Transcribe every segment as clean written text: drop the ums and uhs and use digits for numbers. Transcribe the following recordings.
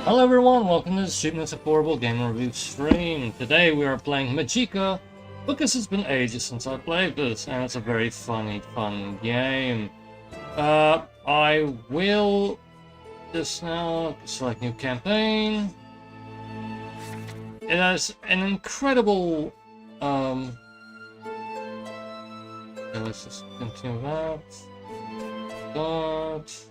Hello everyone, welcome to the Cheapness Affordable Gaming Review stream. Today we are playing Magicka, because it's been ages since I played this, and it's a very fun game. I will just now select new campaign. It has an incredible, okay, let's just continue that. Start.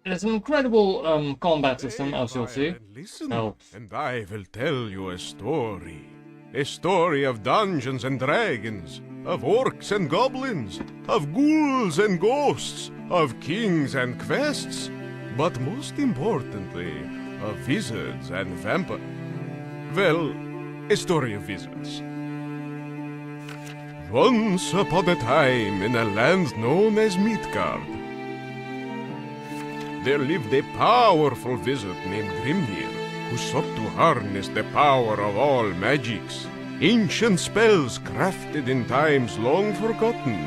It has an incredible combat system, as you'll see. Listen, and I will tell you a story. A story of Dungeons and Dragons, of orcs and goblins, of ghouls and ghosts, of kings and quests, but most importantly, of wizards and vampires. Well, a story of wizards. Once upon a time, in a land known as Midgard, there lived a powerful wizard named Grimnir, who sought to harness the power of all magics, ancient spells crafted in times long forgotten.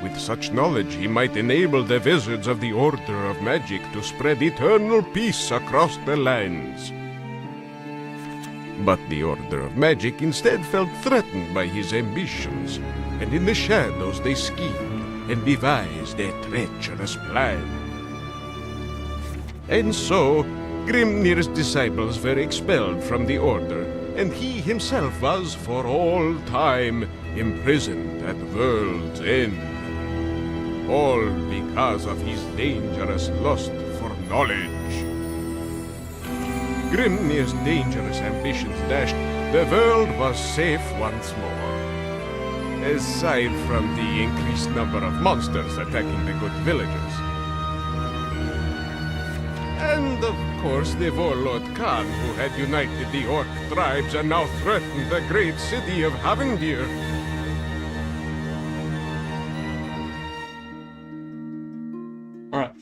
With such knowledge, he might enable the wizards of the Order of Magic to spread eternal peace across the lands. But the Order of Magic instead felt threatened by his ambitions, and in the shadows they schemed and devised a treacherous plan. And so, Grimnir's disciples were expelled from the Order, and he himself was, for all time, imprisoned at World's End. All because of his dangerous lust for knowledge. Grimnir's dangerous ambitions dashed, the world was safe once more. Aside from the increased number of monsters attacking the good villagers. And, of course, the warlord Khan, who had united the orc tribes and now threatened the great city of Havendir. Alright,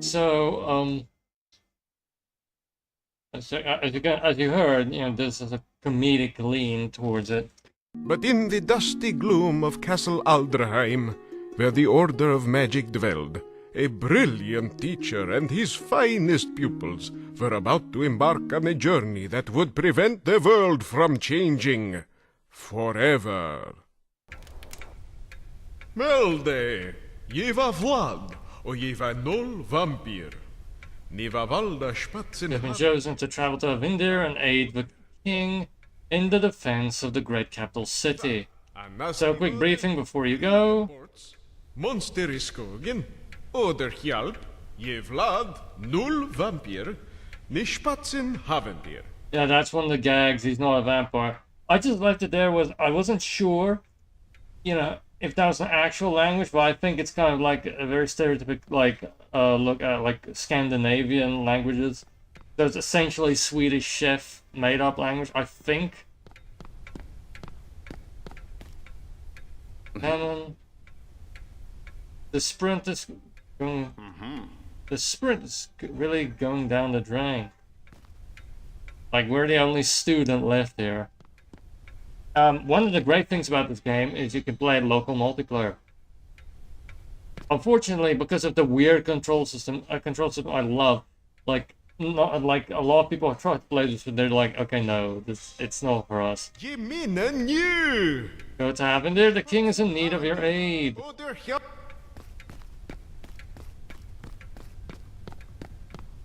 so, as you heard, you know, this is a comedic lean towards it. But in the dusty gloom of Castle Aldraheim, where the Order of Magic dwelled, a brilliant teacher and his finest pupils were about to embark on a journey that would prevent the world from changing forever. Melde, jeva Vlad, o jeva nol vampir. Niva valda spatzen. You've been chosen to travel to Havendir and aid the king in the defense of the great capital city. So, a quick briefing before you go. Monster i skogen. Oder hjälp, je Vlad, null vampir, ni spatzen Havendir. Yeah, that's one of the gags. He's not a vampire. I just left it there. I wasn't sure, you know, if that was an actual language, but I think it's kind of like a very stereotypical, like, look at like Scandinavian languages. So it's essentially Swedish chef made-up language, I think. And the sprint is going. The sprint is really going down the drain. Like, we're the only student left here. One of the great things about this game is you can play local multiplayer. Unfortunately, because of the weird control system I love, like, not like a lot of people have tried to play this, but they're like, okay, no, it's not for us. Je menar nu! Go to Havendir, the king is in need of your aid.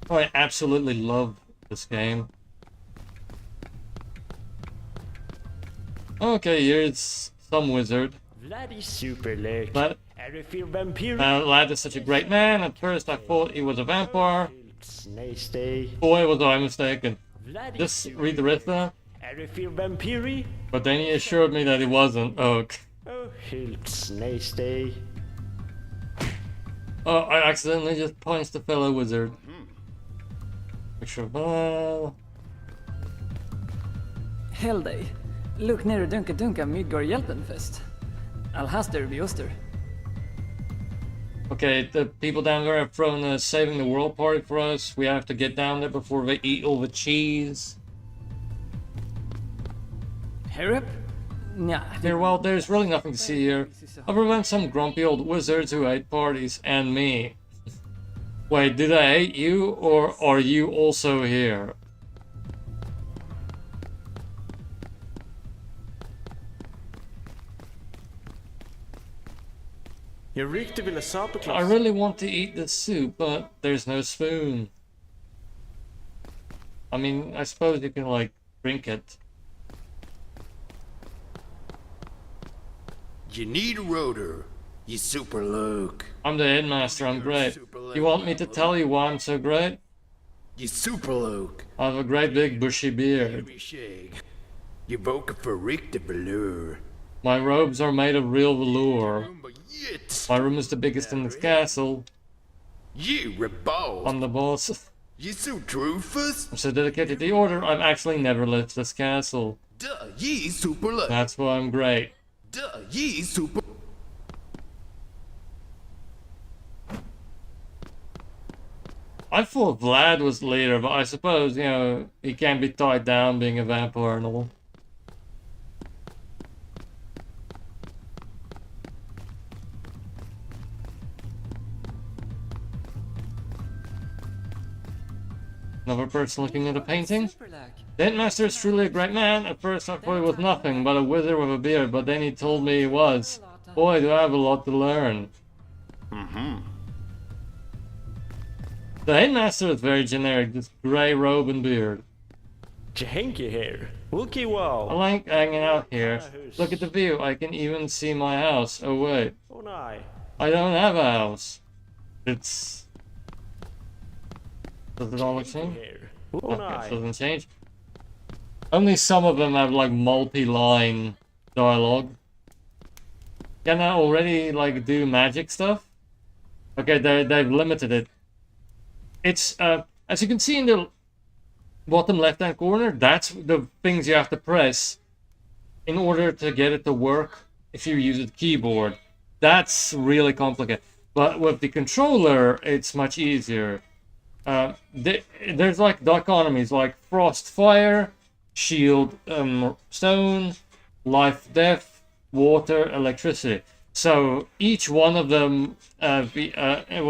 Oh, I absolutely love this game. Okay, here's some wizard. Vlad is super late. Lad is such a great man. At first I thought he was a vampire. Boy, was I mistaken. Just read the rest of that. But then he assured me that he wasn't. Oh, I accidentally just punched the fellow wizard. Hell dig. Luk ner och dunka Midgård-hjältenfest. Alhaster vid Oster. Okay, the people down there have thrown a saving the world party for us. We have to get down there before they eat all the cheese. Hurry up. Nah. Well, there's really nothing to see here, other than some grumpy old wizards who hate parties, and me. Wait, did I hate you, or are you also here? Jag riktigt ville sapa I Klaus. really want to eat the soup, but there's no spoon. I mean, I suppose you can, like, drink it. You need a rotor. You super Luke. I'm the headmaster, I'm great. You want me to tell you why I'm so great? You super Luke. I have a great big bushy beard. Every shake. You vocal for Rick de Velour. My robes are made of real velour. But yet, My room is the biggest in this castle. you rebel. I'm the boss. You so Drufus. I'm so dedicated to the order, I've actually never left this castle. Duh, ye super Luke. That's why I'm great. Duh, ye super. I thought Vlad was leader, but I suppose, you know, he can't be tied down being a vampire and all. Another person looking at a painting. The headmaster is truly a great man. At first I thought he was nothing but a wizard with a beard, but then he told me he was. Boy, do I have a lot to learn. The headmaster is very generic, just grey robe and beard. Janky here. Wookie I wow. like hanging out here. Look at the view, I can even see my house. Oh wait, Oh nej. I don't have a house. It's... Does it all look the same? Here. Oh Okay, it nej. doesn't change. Only some of them have like multi-line dialogue. Can I already like do magic stuff? Okay, they've limited it. It's as you can see in the bottom left-hand corner, that's the things you have to press in order to get it to work if you use a keyboard. That's really complicated. But with the controller, it's much easier. There's like dichotomies like frost, fire, shield, stone, life, death, water, electricity. So each one of them, with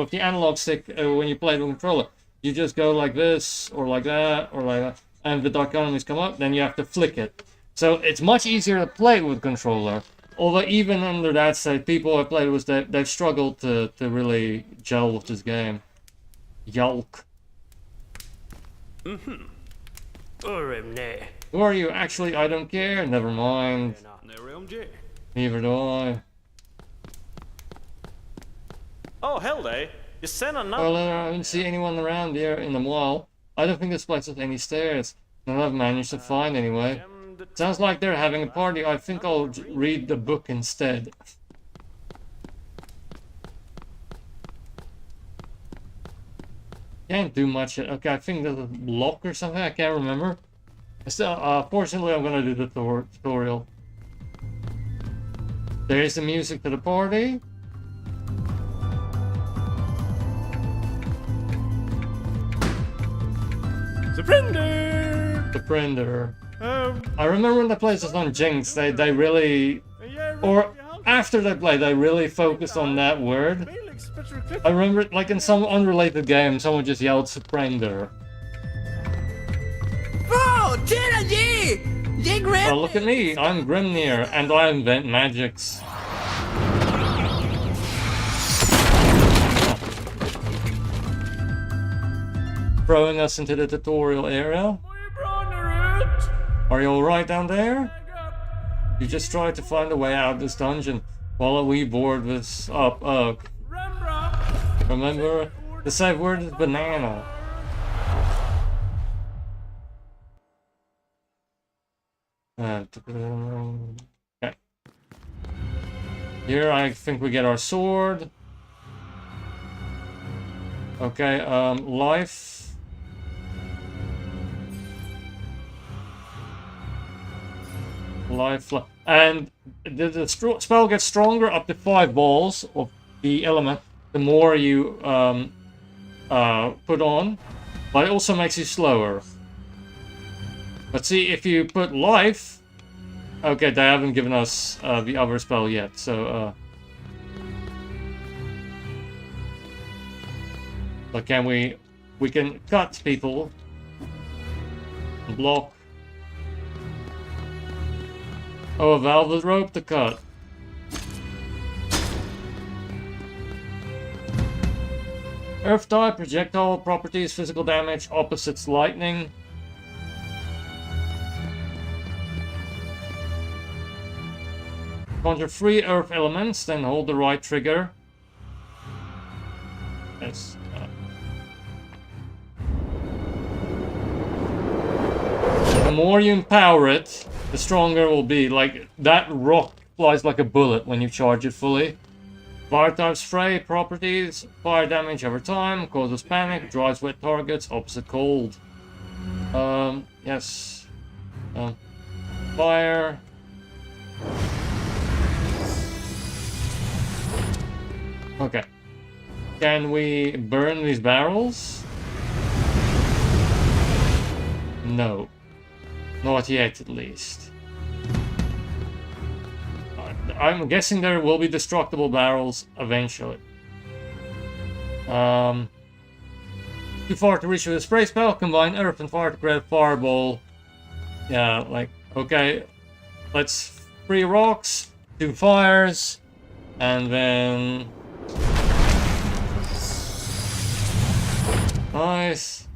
the analog stick, when you play the controller, you just go like this, or like that, or like that, and the dichotomies come up, then you have to flick it. So it's much easier to play with controller. Although even under that state, people have played with that, they've struggled to really gel with this game. Yalk. Nej. Who are you? Actually, I don't care. Never mind. Neither do I. Oh, hell day. You sent a Well, note. I don't see anyone around here in the mall. I don't think this place has any stairs. None I've managed to find anyway. Sounds like they're having a party. I think I'll read the book instead. Can't do much. Okay, I think there's a block or something. I can't remember. Still, fortunately, I'm gonna do the tutorial. There's the music to the party. The printer. The printer. I remember when the place was on Jinx, they really, or after they played, they really focused on that word. I remember, like in some unrelated game, someone just yelled "Surrender." Oh, tjena G! G Grim! Oh, look at me, I'm Grimnir, and I invent magics. Throwing us into the tutorial area. Are you alright down there? You just tried to find a way out of this dungeon while a wee board was up. Remember, the safe word is banana. Okay. Here I think we get our sword. Okay, life. And the spell gets stronger up to 5 balls of the element the more you put on, but it also makes you slower. But see, if you put life, okay, they haven't given us the other spell yet, so But can we can cut people. Block. Oh, a velvet rope to cut. Earth type, projectile properties, physical damage, opposites lightning. Conjure 3 earth elements, then hold the right trigger. Yes. The more you empower it, the stronger it will be. Like, that rock flies like a bullet when you charge it fully. Fire type spray properties, fire damage over time, causes panic, drives wet targets, opposite cold. Yes. Fire. Okay. Can we burn these barrels? No. Not yet, at least. I'm guessing there will be destructible barrels eventually. Too far to reach with a spray spell. Combine earth and fire to create a fireball. Yeah, like, okay. Let's 3 rocks, 2 fires, and then... Nice.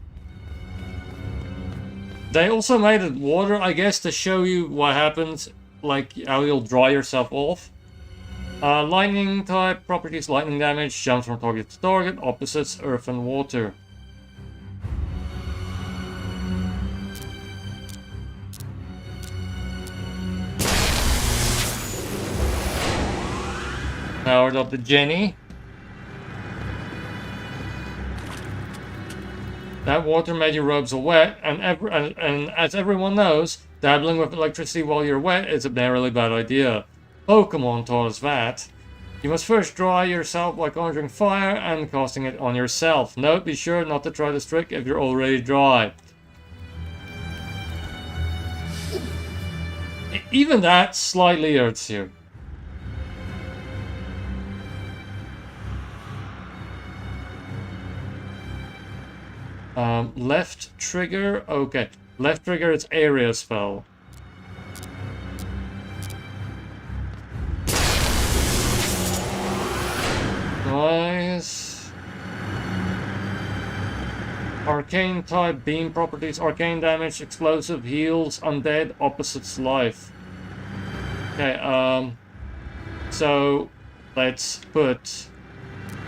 They also made it water, I guess, to show you what happens, like how you'll dry yourself off. Lightning type properties, lightning damage, jumps from target to target, opposites, earth and water. Powered up the Jenny. That water made your robes all wet, and as everyone knows, dabbling with electricity while you're wet is a really bad idea. Pokemon taught us that. You must first dry yourself by conjuring fire and casting it on yourself. Note, be sure not to try this trick if you're already dry. Even that slightly hurts you. Left trigger, okay. Left trigger is area spell. Nice. Arcane type, beam properties, arcane damage, explosive, heals, undead, opposites life. Okay, so let's put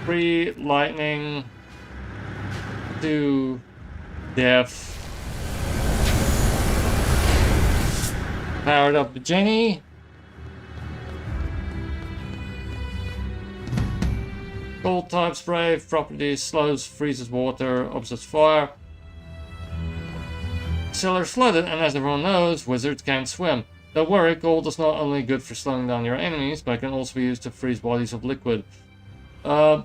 3 lightning, 2 death. Powered up the Jenny. Cold type spray, properties, slows, freezes water, opposites fire. Cellar's flooded, and as everyone knows, wizards can't swim. Don't worry, cold is not only good for slowing down your enemies, but it can also be used to freeze bodies of liquid. Yeah,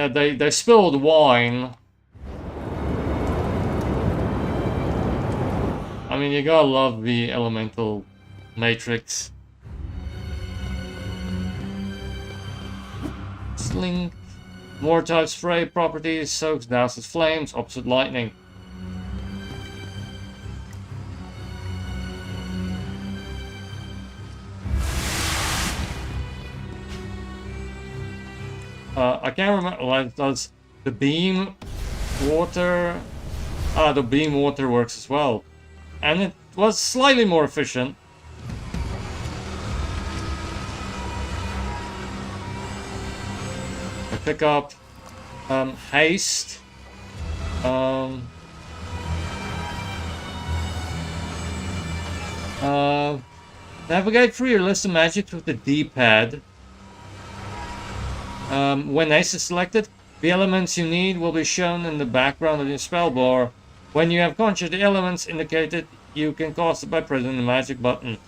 they spilled wine. I mean, you gotta love the elemental matrix. Sling. More type spray properties, soaks, douses flames, opposite lightning. I can't remember, like, does the beam water... the beam water works as well. And it was slightly more efficient. I pick up haste. Navigate through your list of magics with the D-pad. When haste is selected, the elements you need will be shown in the background of your spell bar. When you have conjured the elements indicated, you can cast it by pressing the magic button.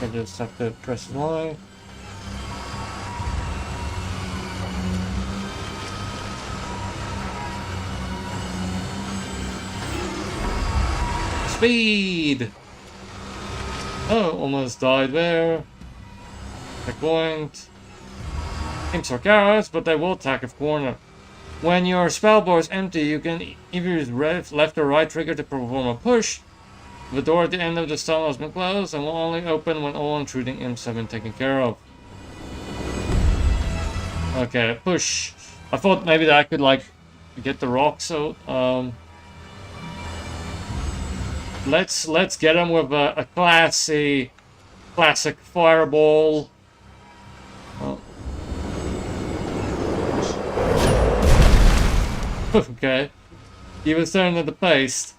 I just have to press Y. Speed! Oh, almost died there. Checkpoint. Imps are cowards, but they will attack if cornered. When your spell bar is empty, you can either use left or right trigger to perform a push. The door at the end of the tunnel has been closed and will only open when all intruding imps have been taken care of. Okay, push. I thought maybe that I could like get the rock, so let's get him with a classic fireball. Okay, he was turned into paste.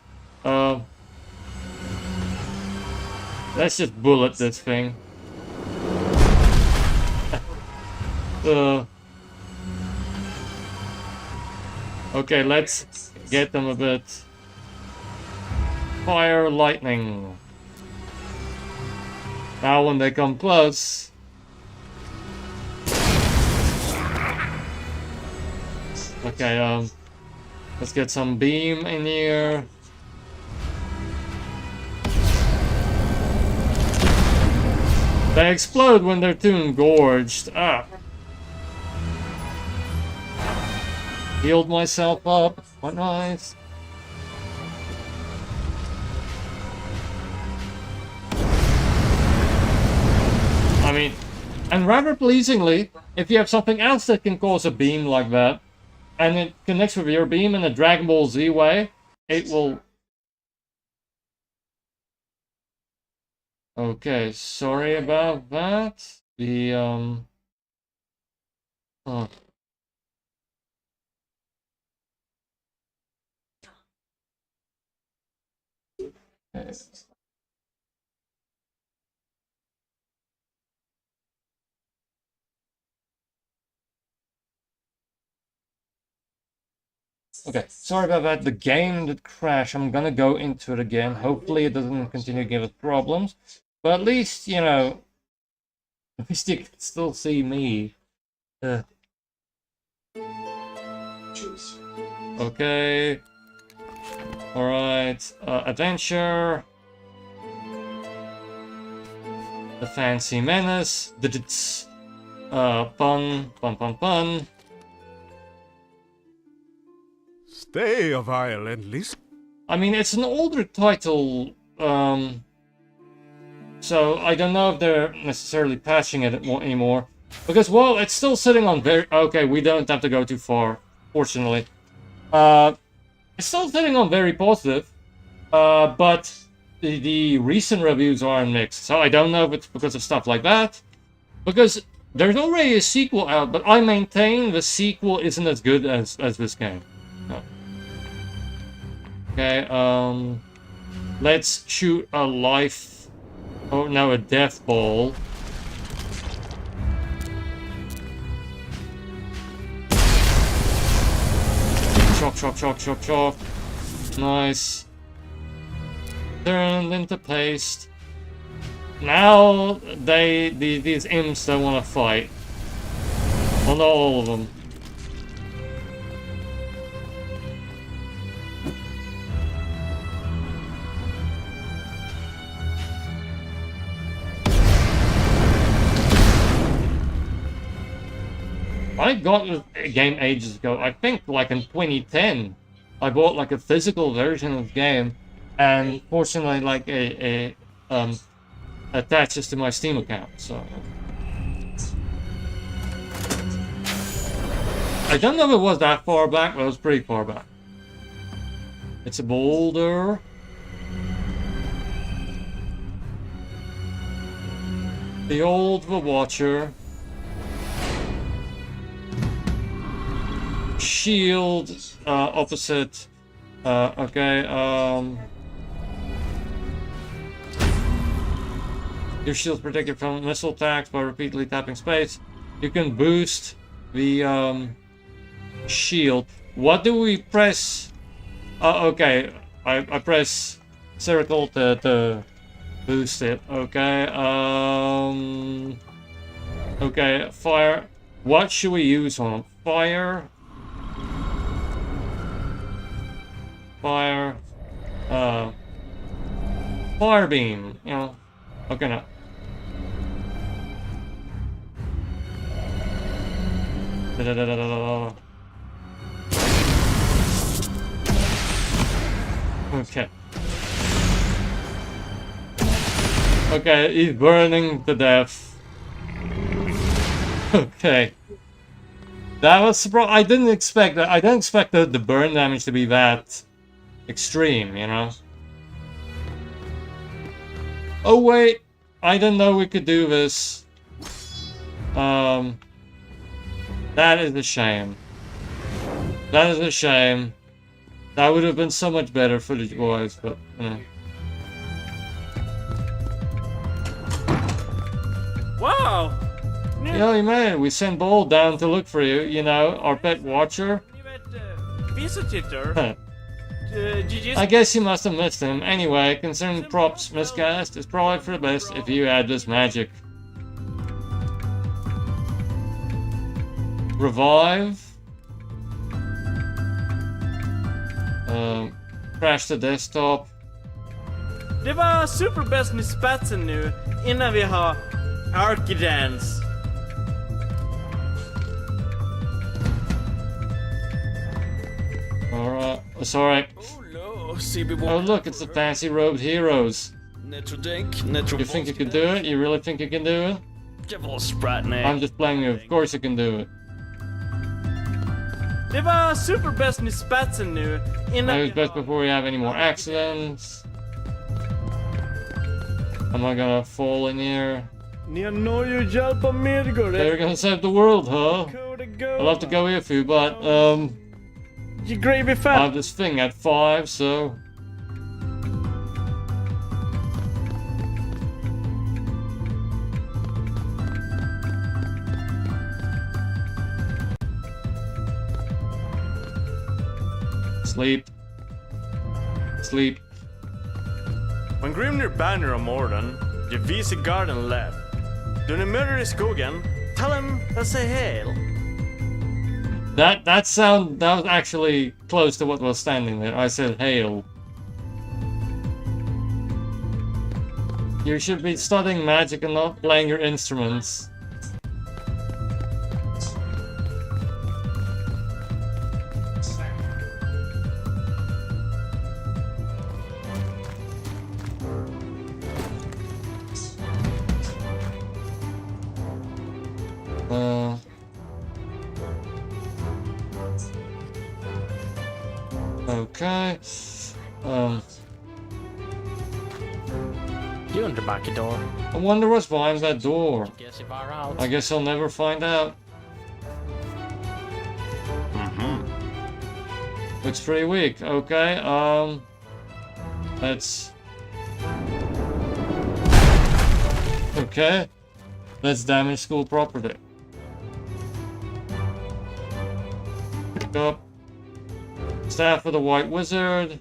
Let's just bullet this thing. Okay, let's get them a bit. Fire lightning. Now when they come close. Okay, let's get some beam in here. They explode when they're too engorged. Ah. Healed myself up. Quite nice. I mean, and rather pleasingly, if you have something else that can cause a beam like that, and it connects with your beam in a Dragon Ball Z way, it will... Okay, sorry about that. The, Oh. Okay. Okay, sorry about that. The game did crash. I'm gonna go into it again. Hopefully it doesn't continue to give us problems. But at least, you know, at least you can still see me. Okay. Alright. Adventure. The Fancy Menace. Pun. Stay a while and listen. I mean, it's an older title, so I don't know if they're necessarily patching it anymore. Because, well, it's still sitting on very... Okay, we don't have to go too far, fortunately. It's still sitting on very positive, but the recent reviews are mixed. So I don't know if it's because of stuff like that. Because there's already a sequel out, but I maintain the sequel isn't as good as this game. No. Okay, let's shoot a life... Oh, no, a death ball. Chop. Nice. Turned into paste. Now, these imps don't want to fight. Well, not all of them. I got a game ages ago. I think like in 2010, I bought like a physical version of the game, and fortunately, like attaches to my Steam account. So I don't know if it was that far back, but it was pretty far back. It's a boulder. The old Watcher. Shield, opposite. Okay, your shield's protected from missile attacks by repeatedly tapping space. You can boost the shield. What do we press? Okay, I press circle to boost it. Okay, okay, fire. What should we use on fire? Fire beam, you know. Okay, now. Okay. Okay, he's burning to death. Okay. That was surprising. I didn't expect that. I didn't expect the burn damage to be that extreme, you know? Oh wait, I didn't know we could do this. That is a shame. That is a shame. That would have been so much better footage-wise, but, you know. Wow! Yeah, you made it. We sent Bull down to look for you, you know, our pet watcher. Ni vet, visitor. I guess you must have missed him. Anyway, concerning props miscast, it's probably for the best if you add this magic. Revive. Crash the desktop. Det var superbäst med spatsen nu innan vi har Archidance. Alright, sorry. Oh, CB1. Oh look, it's the fancy robed heroes. Netrodink, You think you can do it? You really think you can do it? Det var spratne. I'm just playing you. Of course you can do it. Det var superbäst med spatsen nu innan Maybe it's best before we have any more accidents. Am I gonna fall in here? Ni har nog hjälpa Midgård. They're gonna save the world, huh? I'd love to go with you, but You gravy I fat. have this thing at 5, so sleep. Sleep. When Grimnir Banner om Morden, you visit garden left. Do ni möter i skogen, tell him to say hail. That was actually close to what was standing there. I said hail. You should be studying magic and not playing your instruments. Okay. You underback door. I wonder what's behind that door. Guess you are out. I guess I'll never find out. Looks pretty weak. Okay, let's... Okay. Let's damage school property. Pick up. Staff of the White Wizard.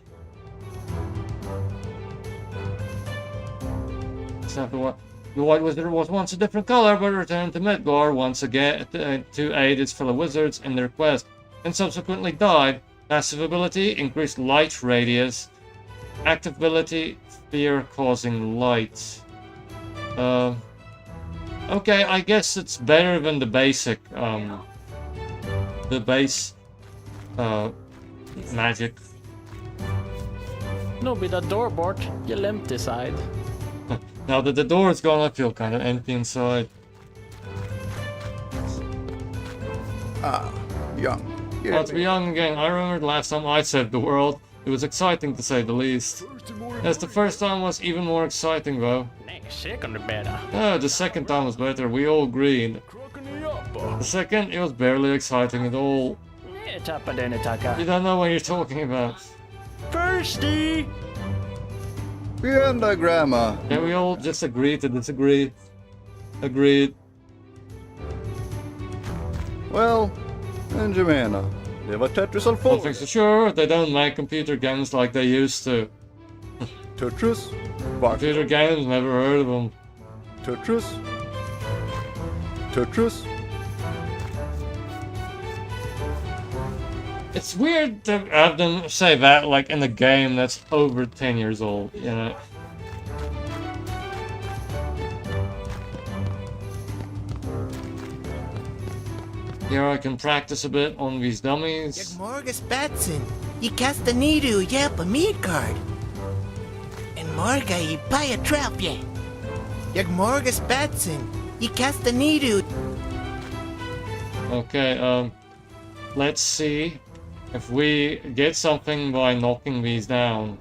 Staff of the White Wizard was once a different color, but returned to Midgard once again to aid its fellow wizards in their quest, and subsequently died. Passive ability, increased light radius. Active ability, fear causing light. Okay, I guess it's better than the basic, magic. No, be the door bort. You'll empty side. Now that the door is gone, I feel kind of empty inside. Young. Well, to be young again, I remember the last time I saved the world. It was exciting to say the least. Yes, the first time was even more exciting though. Next second better. Oh, the second time was better, we all agreed. The second, it was barely exciting at all. Tappa den taka. You don't know what you're talking about. Thirsty! Beyond the grammar. Can we all just agree to disagree? Agreed. Well, Benjamina, det var Tetris One Alpha. thing's for sure, they don't make computer games like they used to. Tetris. Computer games, never heard of them. Tetris. Tetris. It's weird to have them say that, like, in a game that's over 10 years old, you know? Here I can practice a bit on these dummies. Morgus Batson, you cast the Nidu Yelp a Midgard. And Morga y Paya Trapye. Yag Morgus Batson, you cast the Nidu. Okay, let's see if we get something by knocking these down.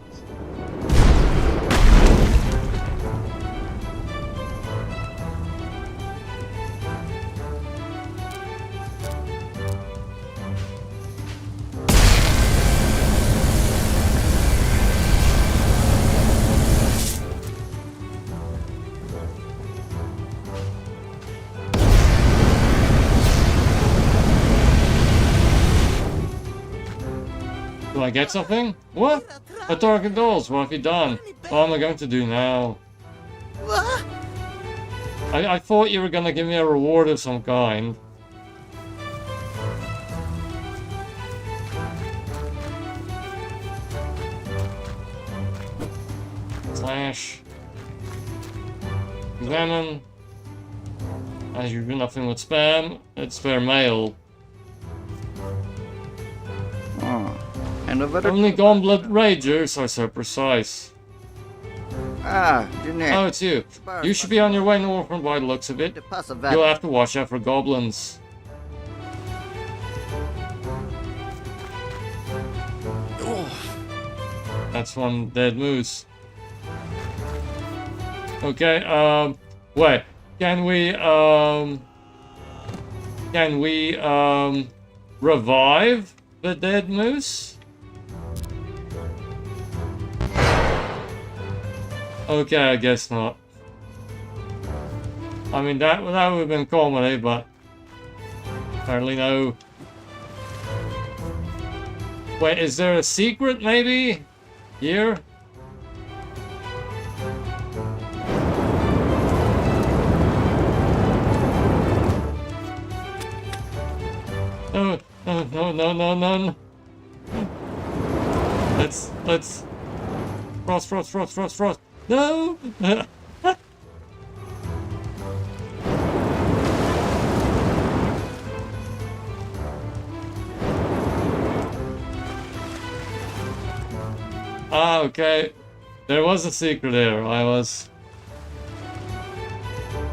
Do I get something? What? A target goals. What have you done? What am I going to do now? What? I thought you were gonna give me a reward of some kind. Slash. Examine. As you do nothing with spam, it's fair mail. And over the Only Gauntlet Ragers are so precise. Jeanette. Oh, it's you. You should be on your way northward by the looks of it. You'll have to watch out for goblins. That's one dead moose. Okay, wait. Can we revive the dead moose? Okay, I guess not. I mean, that would have been comedy, but apparently no. Wait, is there a secret maybe here? No, no, no, no, no, no. Let's frost. No! Ah, okay. There was a secret there.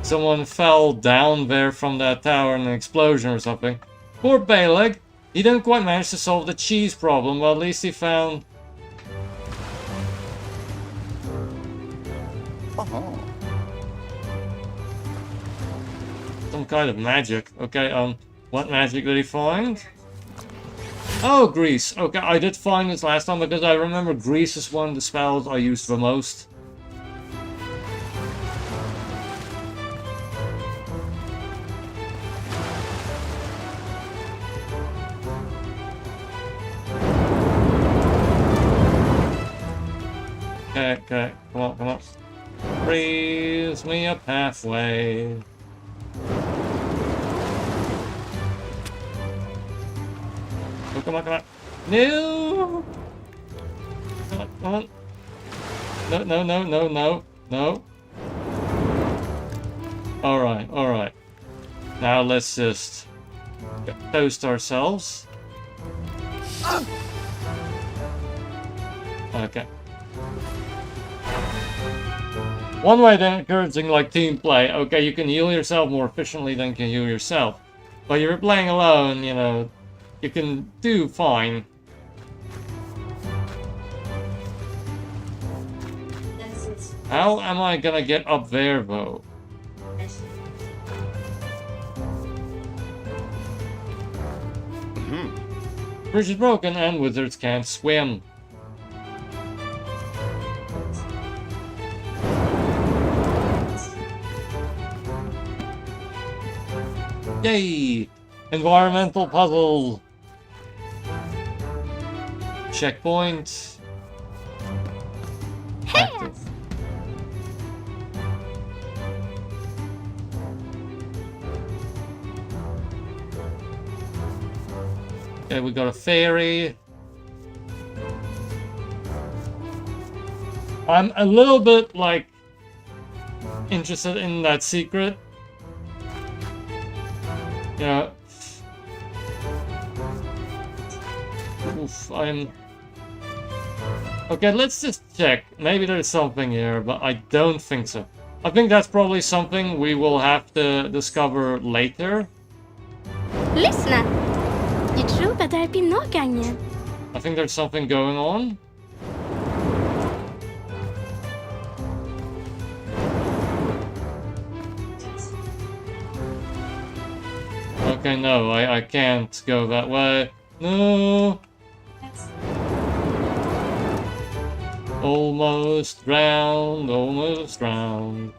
Someone fell down there from that tower in an explosion or something. Poor Baleg. He didn't quite manage to solve the cheese problem, but at least he found... some kind of magic. Okay, what magic did he find? Oh, grease. Okay, I did find this last time because I remember grease is one of the spells I used the most. Okay, come on. Raise me up halfway. Oh, come on. No! Come on. No. Alright. Now let's just toast ourselves. Okay. One way to encouraging like team play, okay, you can heal yourself more efficiently than you can heal yourself. But if you're playing alone, you know, you can do fine. How am I gonna get up there though? Bridge is broken and wizards can't swim. Yay! Environmental puzzle! Checkpoint. Active. Okay, we got a fairy. I'm a little bit, like, interested in that secret. You know, if I'm... Okay, let's just check. Maybe there's something here, but I don't think so. I think that's probably something we will have to discover later. Lyssna! Jag tror att det är pinnågången. I think there's something going on. Okay, no, I can't go that way. No! Almost drowned, almost drowned.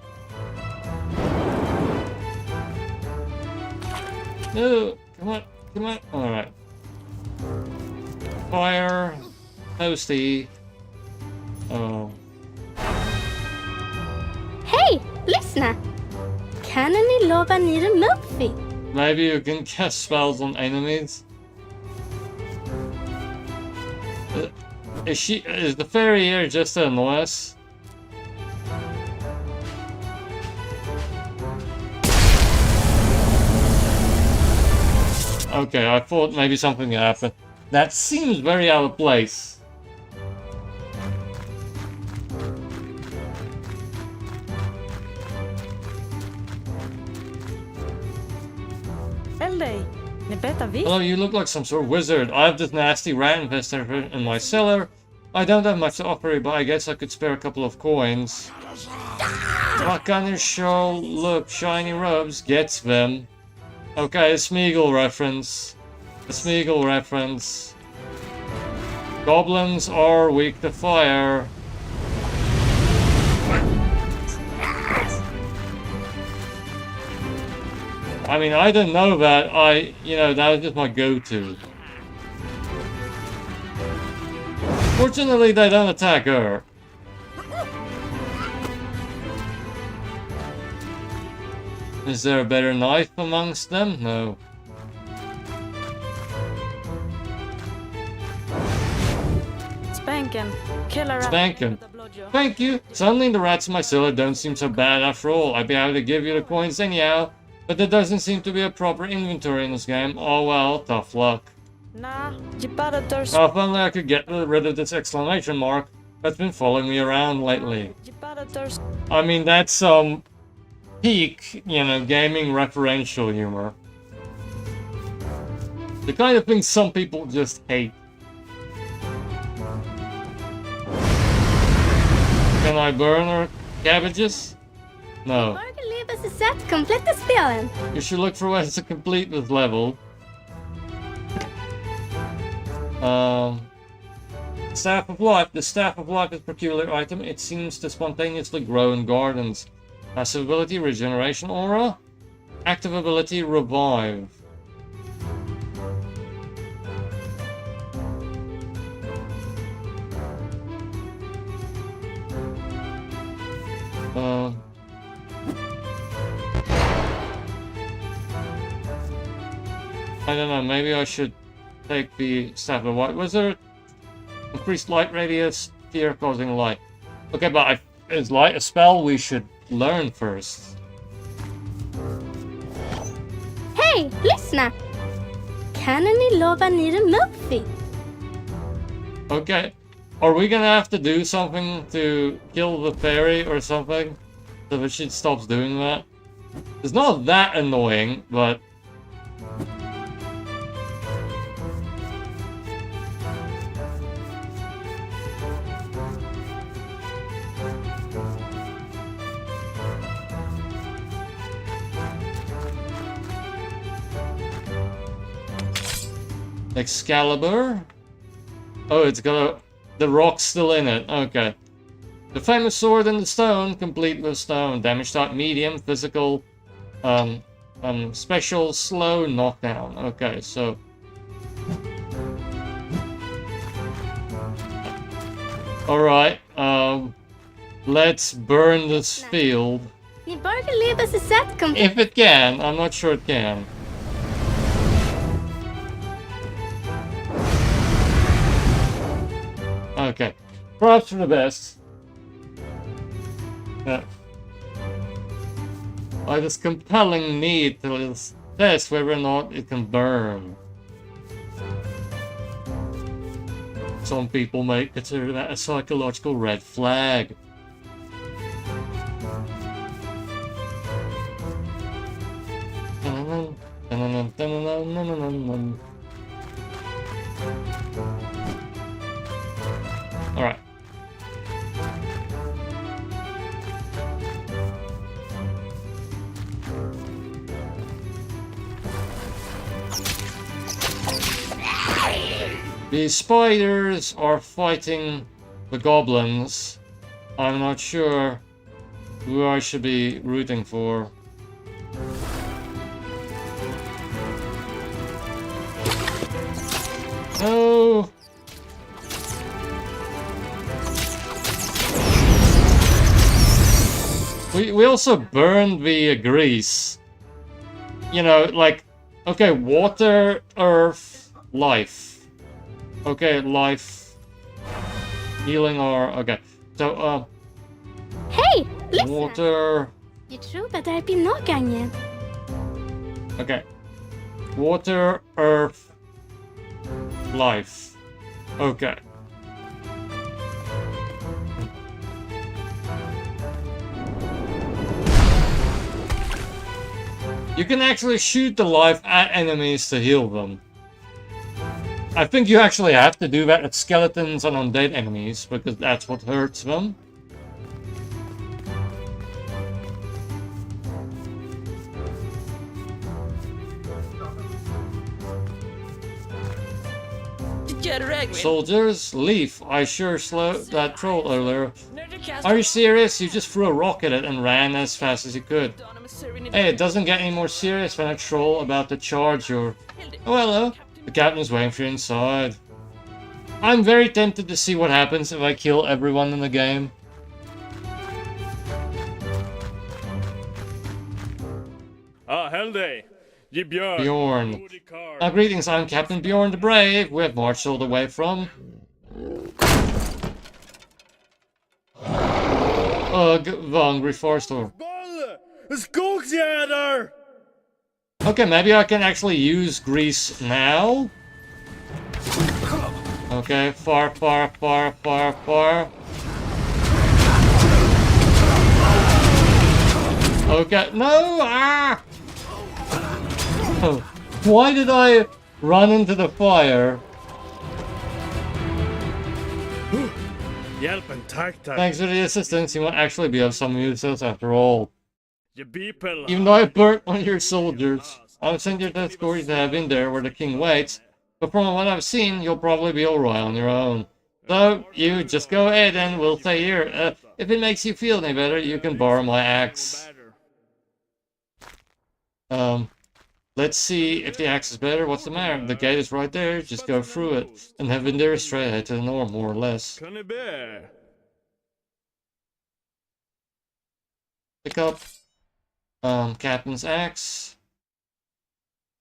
No! Come on, come on. Alright. Fire. Toasty. Oh. Hej! Lyssna! Kan ni lova ni remove me? Maybe you can cast spells on enemies. Is the fairy here just to annoy us? Okay, I thought maybe something happened. That seems very out of place. Helday, ni berättar visst. Hello, you look like some sort of wizard. I have this nasty rat infestation in my cellar. I don't have much to offer you, but I guess I could spare a couple of coins. Rock on your show, look, shiny robes, gets them. Okay, a Smeagol reference. A Smeagol reference. Goblins are weak to fire. I mean, I didn't know that. That was just my go-to. Fortunately, they don't attack her. Is there a better knife amongst them? No. Spanken, killer. Spanken. Thank you. Suddenly the rats in my cellar don't seem so bad after all. I'd be able to give you the coins anyhow. But there doesn't seem to be a proper inventory in this game. Oh well, tough luck. Nah, you better thirst. Oh, if only I could get rid of this exclamation mark that's been following me around lately. You better thirst. I mean, that's some peak, gaming referential humor. The kind of thing some people just hate. Can I burn her cabbages? No. Morgan lever sig sätt kompletta spelen. You should look for ways to complete this level. Staff of Life. The Staff of Life is a peculiar item. It seems to spontaneously grow in gardens. Passive ability, Regeneration Aura. Active ability, Revive. I don't know, maybe I should take the Staff of White Wizard. Increased light radius, fear causing light. Okay, but is light a spell we should learn first? Hej, lyssna! Kan ni lova ni remove me? Okay, are we gonna have to do something to kill the fairy or something? So that she stops doing that? It's not that annoying, but... Excalibur? Oh, it's got the rock's still in it. Okay. The famous sword in the stone, complete with stone. Damage type medium, physical, special, slow, knockdown. Okay, so... Alright, let's burn this field. Ni Morgan lever sig sätt kompletta. If it can, I'm not sure it can. Okay, perhaps for the best. Yeah. I have this compelling need to test whether or not it can burn. Some people may consider that a psychological red flag. Alright. The spiders are fighting the goblins. I'm not sure who I should be rooting for. No! We also burned the grease. You know, like, okay, water, earth, life. Okay, life, healing, or okay. So, Hej! Lyssna! water. Jag tror att det är pinågången. Okay, water, earth, life. Okay. You can actually shoot the life at enemies to heal them. I think you actually have to do that at skeletons and undead enemies, because that's what hurts them. Soldiers, leave. I sure slowed that troll earlier. Are you serious? You just threw a rock at it and ran as fast as you could. Hey, it doesn't get any more serious when a troll about to charge your... Oh, hello. The captain's waiting for you inside. I'm very tempted to see what happens if I kill everyone in the game. Ah, Helday. Ye Björn. Bjorn. Greetings, I'm Captain Bjorn the Brave. We have marched all the way from... the Hungry Forester. Skogsjäder! Okay, maybe I can actually use grease now. Okay, far. Okay, no! Ah! Why did I run into the fire? Hjälpen, tack. Thanks for the assistance, you might actually be of some use after all. Ye people. Even though I burnt one of your soldiers, I'll send your death stories to have in there where the king waits, but from what I've seen, you'll probably be alright on your own. So, you just go ahead and we'll stay here. If it makes you feel any better, you can borrow my axe. Let's see if the axe is better. What's the matter? The gate is right there. Just go through it. And have been there straight ahead to the north, more or less. Pick up Captain's axe.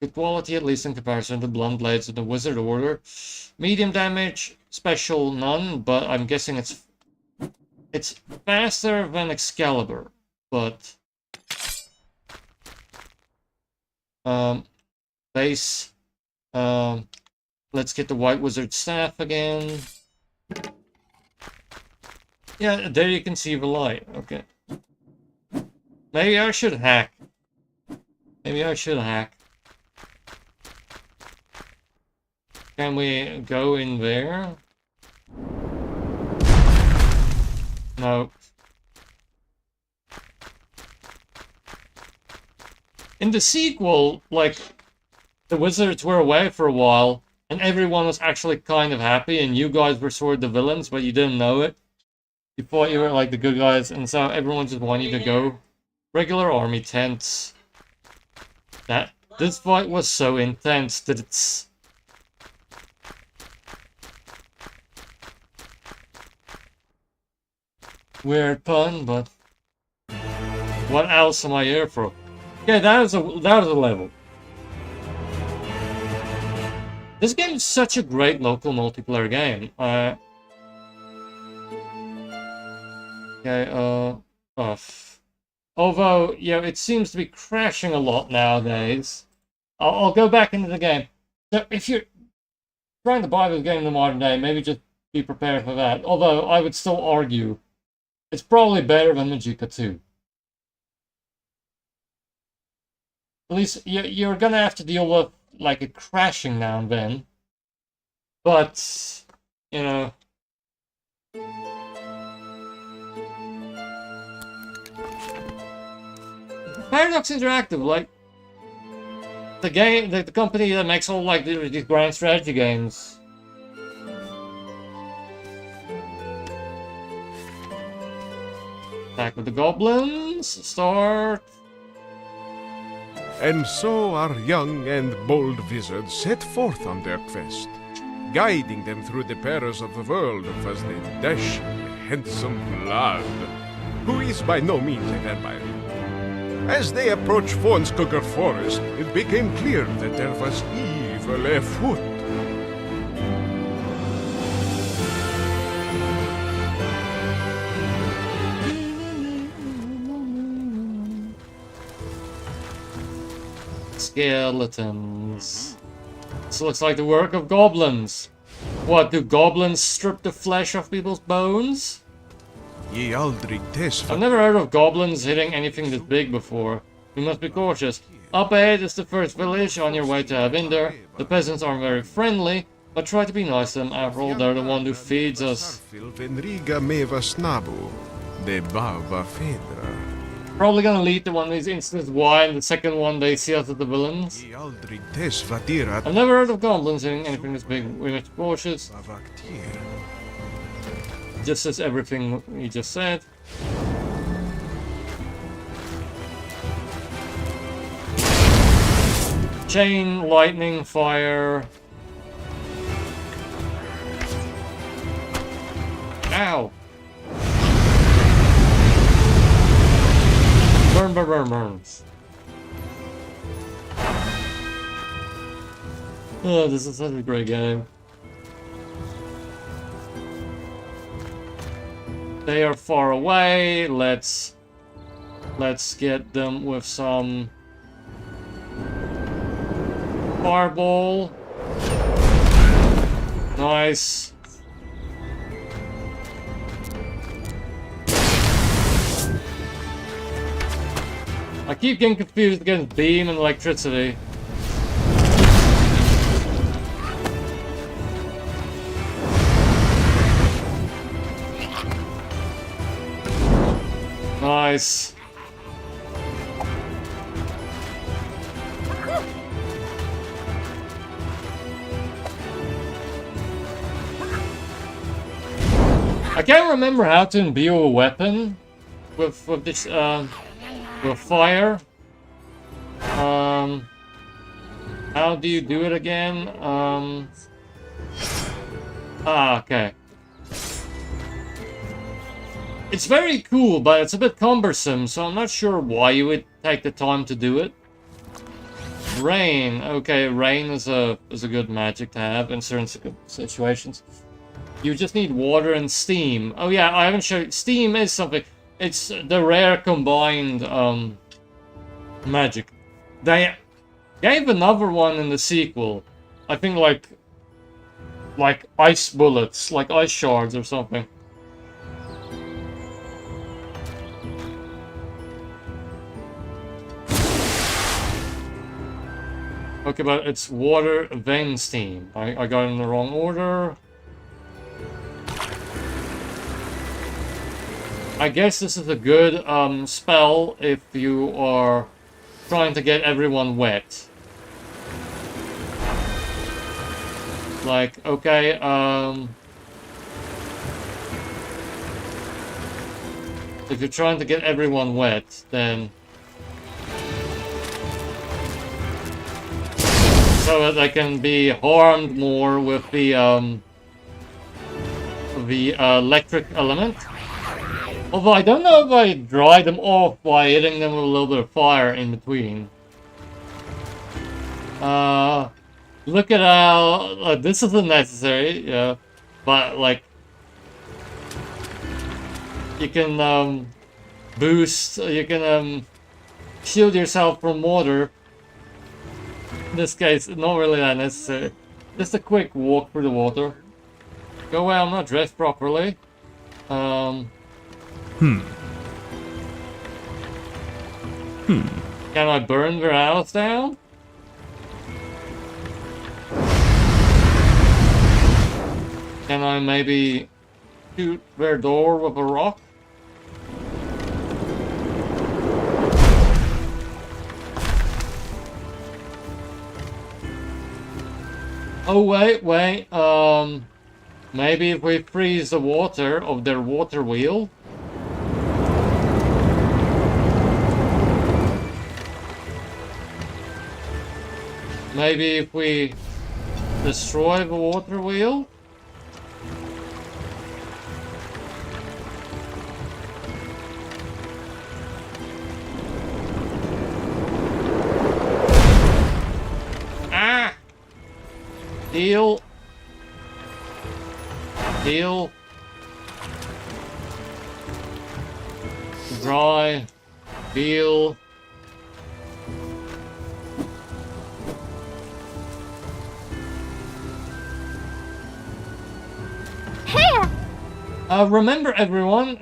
Good quality, at least in comparison to the blunt blades of the Wizard Order. Medium damage, special none, but I'm guessing it's faster than Excalibur, but base. Let's get the White Wizard staff again. Yeah, there you can see the light. Okay. Maybe I should hack. Can we go in there? No. In the sequel, like, the wizards were away for a while, and everyone was actually kind of happy, and you guys were sort of the villains, but you didn't know it. You thought you were, like, the good guys, and so everyone just wanted you to go. Regular army tents. This fight was so intense that it's... Weird pun, but... What else am I here for? Yeah, that was a level. This game is such a great local multiplayer game. Although, yeah, it seems to be crashing a lot nowadays. I'll go back into the game. So if you're trying to buy this game in the modern day, maybe just be prepared for that. Although I would still argue it's probably better than Magicka 2. At least you're gonna have to deal with like a crashing now and then. But, you know. Paradox Interactive, like the game, the company that makes all like these grand strategy games. Attack with the goblins. Start. And so our young and bold wizards set forth on their quest, guiding them through the perils of the world as the dashing, handsome Vlad, who is by no means a vampire. As they approached Fonskugger Forest, it became clear that there was evil afoot. Skeletons. This looks like the work of goblins. What, do goblins strip the flesh off people's bones? Ye aldrig tes I've never heard of goblins hitting anything this big before. We must be cautious. Up ahead is the first village on your way to Avinder. The peasants aren't very friendly, but try to be nice to them. After all, they're the one who feeds us. Venriga meva snabu, de bava fedra. Probably gonna lead to one of these instances why, and the second one they see us as the villains. Ye aldrig tes vatirat I've never heard of goblins hitting anything this big. We must be cautious. avaktir. Just as everything he just said. Chain, lightning, fire. Ow! Burn, burn, burn, burns. Oh, this is such a great game. They are far away. Let's get them with some fireball. Nice. I keep getting confused against beam and electricity. Nice. I can't remember how to imbue a weapon with this with fire. How do you do it again? Okay. It's very cool, but it's a bit cumbersome, so I'm not sure why you would take the time to do it. Rain. Okay, rain is a good magic to have in certain situations. You just need water and steam. Oh yeah, I haven't showed. Steam is something. It's the rare combined magic. They gave another one in the sequel. I think like ice bullets, like ice shards or something. Okay, but it's water, then steam. I got it in the wrong order. I guess this is a good spell if you are trying to get everyone wet. Like, okay, if you're trying to get everyone wet, then so that they can be harmed more with the electric element. Although I don't know if I dry them off by hitting them with a little bit of fire in between. Look at how this isn't necessary, yeah, but like you can boost, you can shield yourself from water. In this case, not really that necessary. Just a quick walk through the water. Go away, I'm not dressed properly. Can I burn their house down? Can I maybe shoot their door with a rock? Oh, wait. Maybe if we freeze the water of their water wheel. Maybe if we destroy the water wheel. Ah! Deal. Dry. Deal. Here! Remember everyone,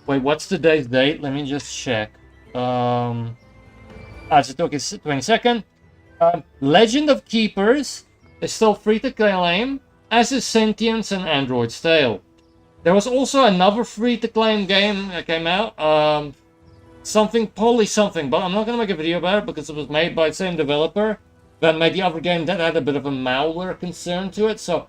wait, what's today's date? Let me just check. It's the 22nd. Legend of Keepers is still free to claim, as is Sentience and Android's Tale. There was also another free to claim game that came out, something Poly something, but I'm not gonna make a video about it because it was made by the same developer that made the other game that had a bit of a malware concern to it, so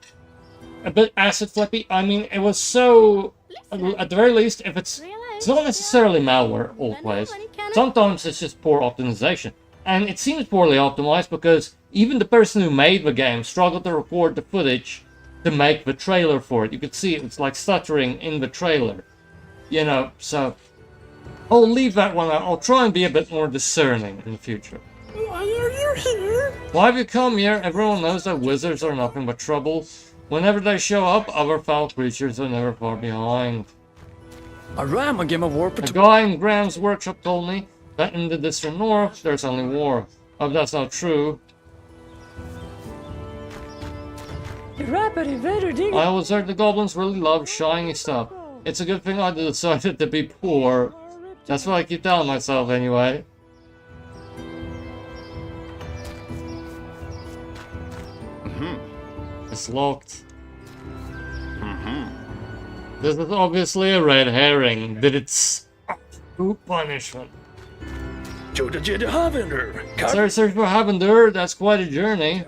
a bit acid flippy. I mean, it was so, at the very least, if it's not necessarily malware always. Sometimes it's just poor optimization. And it seems poorly optimized because even the person who made the game struggled to record the footage to make the trailer for it. You could see it's like stuttering in the trailer. You know, so I'll leave that one out. I'll try and be a bit more discerning in the future. Why are you here? Why have you come here? Everyone knows that wizards are nothing but trouble. Whenever they show up, other foul creatures are never far behind. A ram a game of war A guy in Graham's workshop told me that in the distant north, there's only war. Hope that's not true. I always heard the goblins really love shiny stuff. It's a good thing I decided to be poor. That's what I keep telling myself anyway. It's locked. This is obviously a red herring. Did it punishment? Search for Havender, that's quite a journey.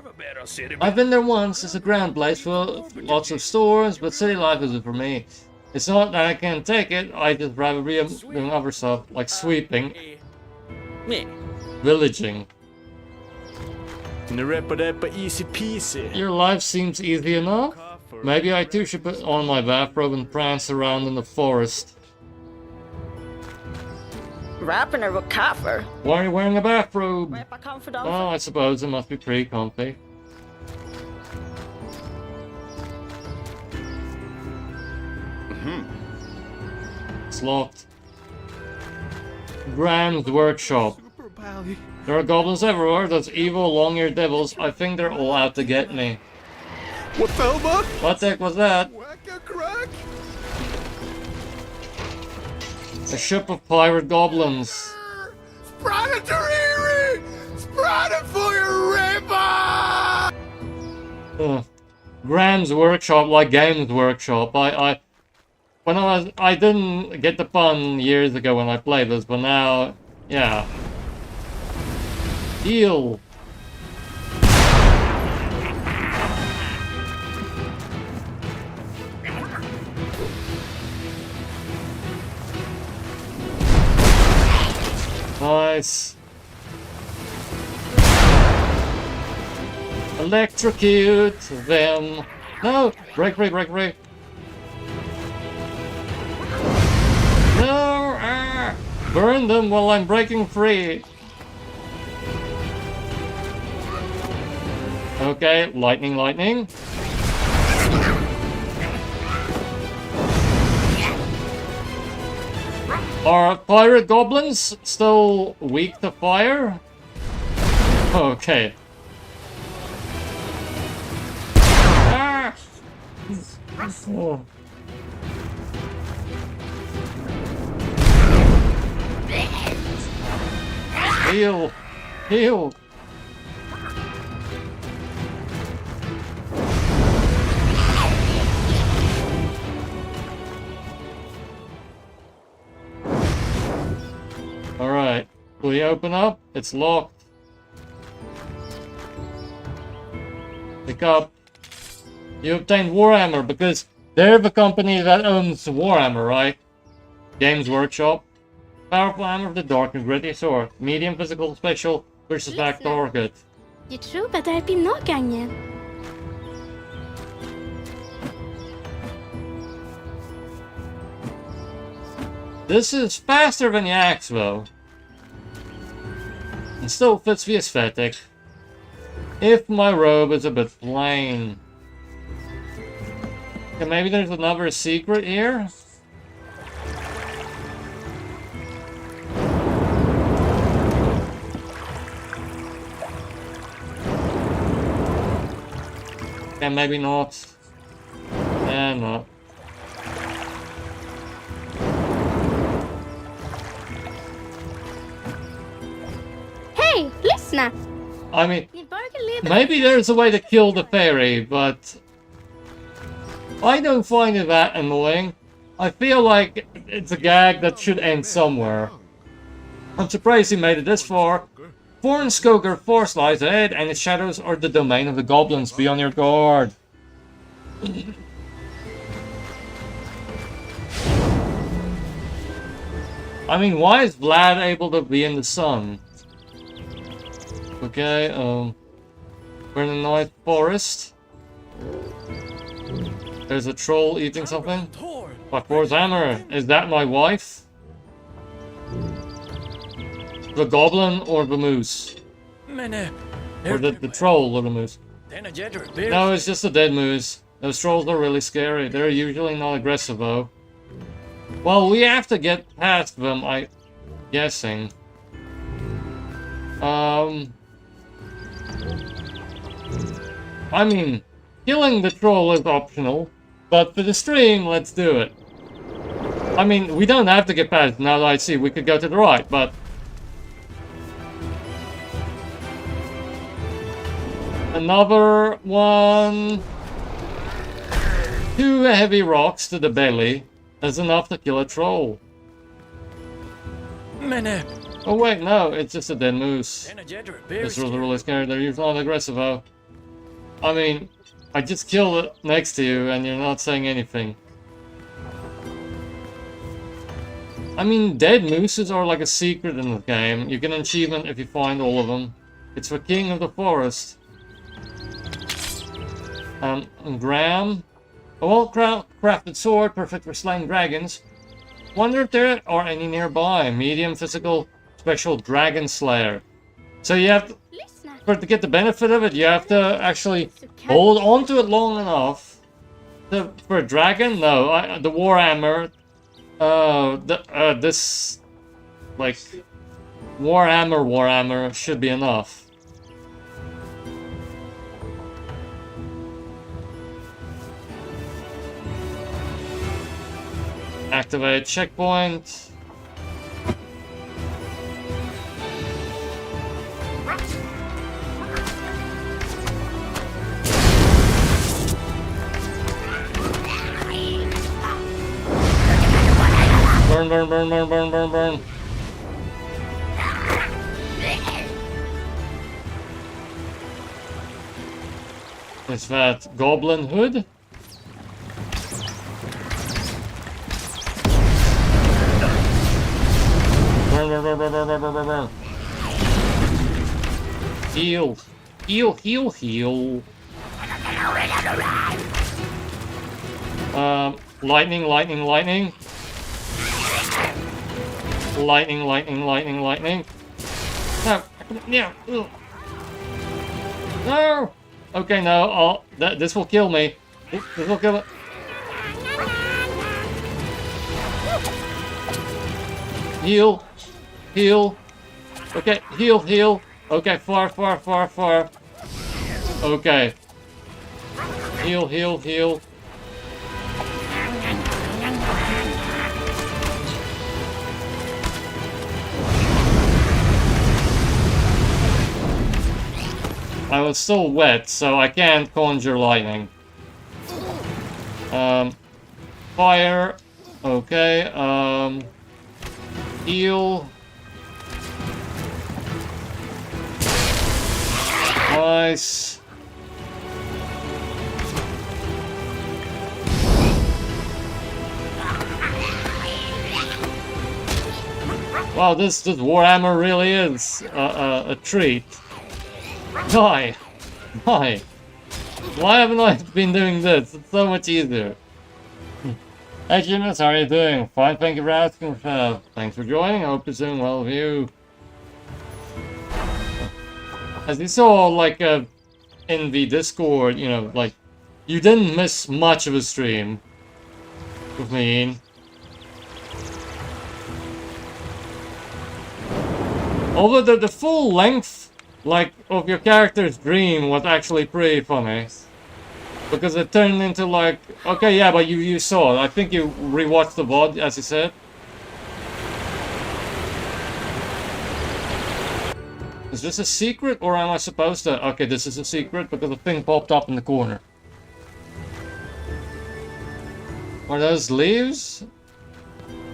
I've been there once. It's a grand place full of lots of stores, but city life isn't for me. It's not that I can't take it, I just rather be doing other stuff, like sweeping, villaging. Easy peasy. Your life seems easy enough. Maybe I too should put on my bathrobe and prance around in the forest. Wrapping her with copper. Why are you wearing a bathrobe? Wrap a confidant. Oh, I suppose it must be pretty comfy. It's locked. Graham's workshop. There are goblins everywhere, those evil long-eared devils. I think they're all out to get me. What the fuck? What the heck was that? Whack-a-crack? A ship of pirate goblins. Spradatary! Spradatory river! Graham's workshop, like Games Workshop. I didn't get the pun years ago when I played this, but now, yeah. Deal. Nice. Electrocute them. No! Break. No! Ah! Burn them while I'm breaking free. Okay, lightning. Are pirate goblins still weak to fire? Okay. Ah! Oh. Heal! Heal! Alright, we open up, it's locked. Pick up. You obtained Warhammer because they're the company that owns Warhammer, right? Games Workshop. Powerful hammer of the dark and gritty sword. Medium physical special versus back target. Jag tror att det här blir några gånger. This is faster than the axe though. And still fits the aesthetic. If my robe is a bit plain. Okay, maybe there's another secret here? Okay, maybe not. No. Hej, lyssna! I mean, Ni börjar leda... maybe there's a way to kill the fairy, but I don't find it that annoying. I feel like it's a gag that should end somewhere. I'm surprised he made it this far. Foreign Skoger force lies ahead, and its shadows are the domain of the goblins. Be on your guard. I mean, why is Vlad able to be in the sun? Okay, we're in a nice forest. There's a troll eating something. But where's hammer? Is that my wife? The goblin or the moose? Or the troll or the moose? No, it's just a dead moose. Those trolls are really scary. They're usually not aggressive though. Well, we have to get past them, I'm guessing. I mean, killing the troll is optional, but for the stream, let's do it. I mean, we don't have to get past it. Now that I see, we could go to the right, but... Another one... 2 heavy rocks to the belly is enough to kill a troll. Oh wait, no, it's just a dead moose. This was really scary. They're usually not aggressive though. I mean, I just killed it next to you and you're not saying anything. I mean, dead mooses are like a secret in the game. You get an achievement if you find all of them. It's for King of the Forest. And Graham. A well-crafted sword, perfect for slaying dragons. Wonder if there are any nearby. Medium physical special dragon slayer. So you have to, to get the benefit of it, you have to actually hold on to it long enough. For a dragon? No, the Warhammer. This like Warhammer should be enough. Activate checkpoint. Burn, burn, burn, burn, burn, burn, burn. Is that Goblin Hood? Burn, burn, burn, burn, burn, burn, burn, burn. Heal. Heal, heal, heal. Lightning, lightning, lightning. Lightning, lightning, lightning, lightning. No, yeah. No. Okay, no. This will kill me. This will kill it. Heal. Heal. Okay, heal, heal. Okay, far, far, far, far. Okay. Heal, heal, heal. I was still wet, so I can't conjure lightning. Fire. Okay, heal. Nice. Wow, this Warhammer really is a treat. Die! Die! Why haven't I been doing this? It's so much easier. Hey Cheapness, how are you doing? Fine, thank you for asking. Thanks for joining, I hope you're doing well with you. As you saw, like, in the Discord, you know, like, you didn't miss much of a stream with me. Although the full length, like, of your character's dream was actually pretty funny. Because it turned into like, okay, yeah, but you saw it. I think you rewatched the VOD, as you said. Is this a secret, or am I supposed to? Okay, this is a secret because the thing popped up in the corner. Are those leaves?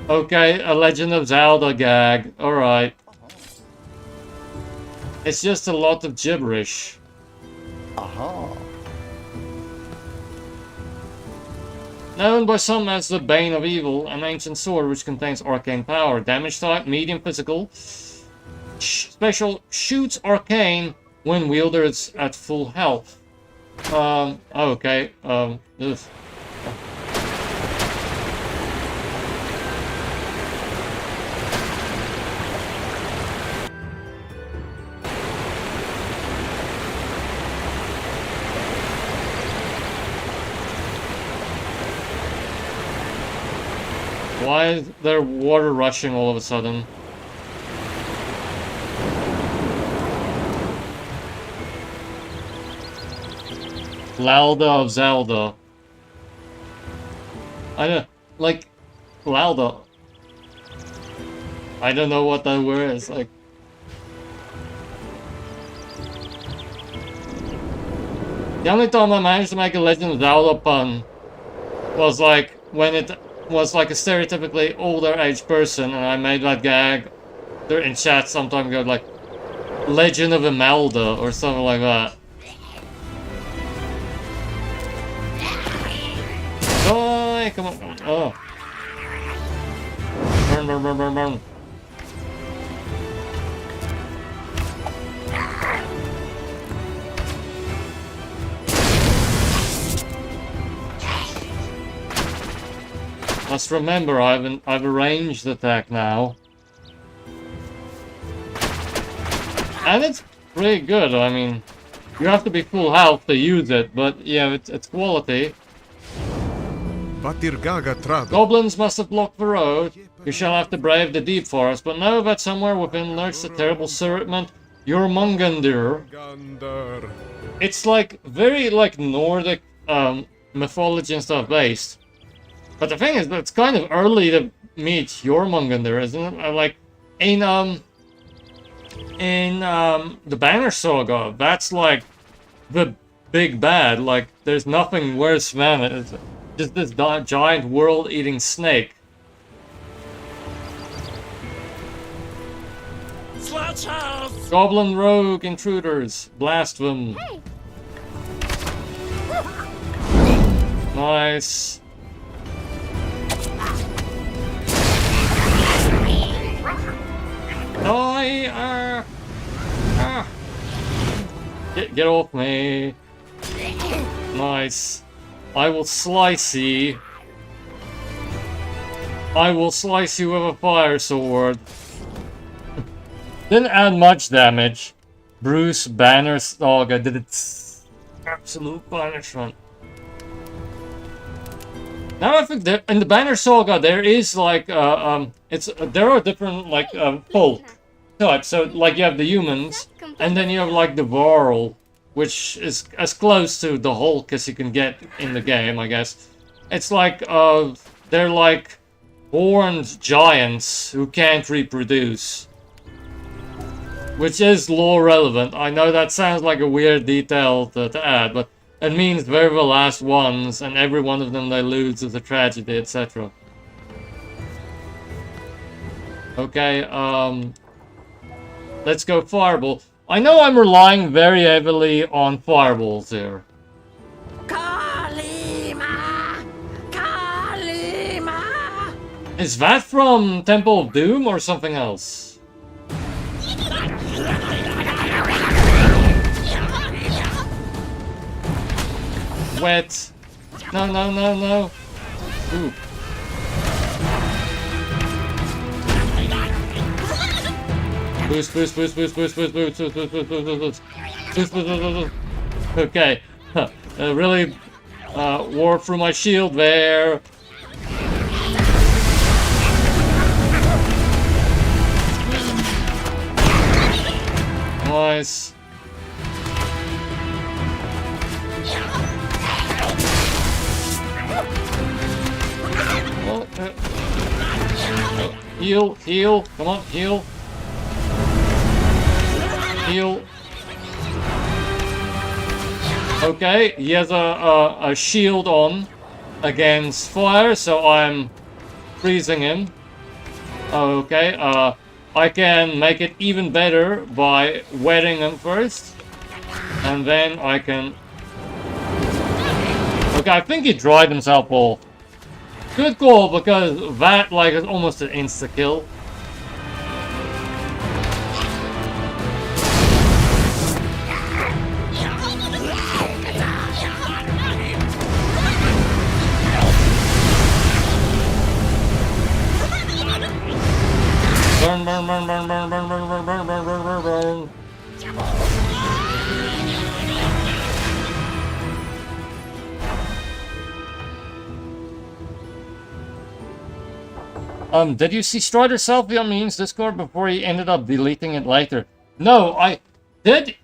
Okay, a Legend of Zelda gag. Alright. It's just a lot of gibberish. Aha. Known by some as the Bane of Evil, an ancient sword which contains arcane power. Damage type, medium physical. Special, shoots arcane when wielded at full health. Okay, this. Why is there water rushing all of a sudden? Lauda of Zelda. I don't... like... Lauda. I don't know what that word is, like... The only time I managed to make a Legend of Zelda pun was like when it was like a stereotypically older age person and I made that gag there in chat sometime ago, like Legend of Imelda or something like that. Oh, come on. Oh. Burn, burn, burn, burn, burn. Must remember, I've arranged the attack now. And it's pretty good, I mean... You have to be full health to use it, but yeah, it's quality. Goblins must have blocked the road. You shall have to brave the deep forest, but know that somewhere within lurks the terrible serpent, Jormungandr. It's like, very like Nordic mythology and stuff based. But the thing is, that it's kind of early to meet Jormungandr, isn't it? Like, in the Banner Saga, that's like the big bad. Like, there's nothing worse than it. It's just this giant world-eating snake. Sledge house! Goblin rogue intruders, blast them. Hey. Nice. Get off me. Nice. I will slice you. I will slice you with a fire sword. Didn't add much damage. Bruce Banner Saga did its absolute punishment. Now I think that in the Banner Saga there is like there are different like folk types. So like you have the humans, and then you have like the Varl, which is as close to the Hulk as you can get in the game, I guess. It's like they're like horned giants who can't reproduce. Which is lore relevant. I know that sounds like a weird detail to add, but it means they're the last ones, and every one of them they lose is a tragedy, etc. Okay, let's go fireball. I know I'm relying very heavily on fireballs here. Kalima! Kalima! Is that from Temple of Doom or something else? Wet. No, no, no, no. Ooh. Boost, boost, boost, boost, boost, boost, boost, boost, boost, boost, boost, boost, boost, boost, boost, boost. Okay. Really wore through my shield there. Nice. Oh, heal, heal, come on, heal. Heal. Okay, he has a shield on against fire, so I'm freezing him. Okay, I can make it even better by wetting him first, and then I can... Okay, I think he dried himself off. Good call, because that, like, is almost an insta-kill. Burn, burn, burn, burn, burn, burn, burn, burn, burn, burn, burn, burn, burn. Did you see Strider selfie on Mean's Discord before he ended up deleting it later? No, I did.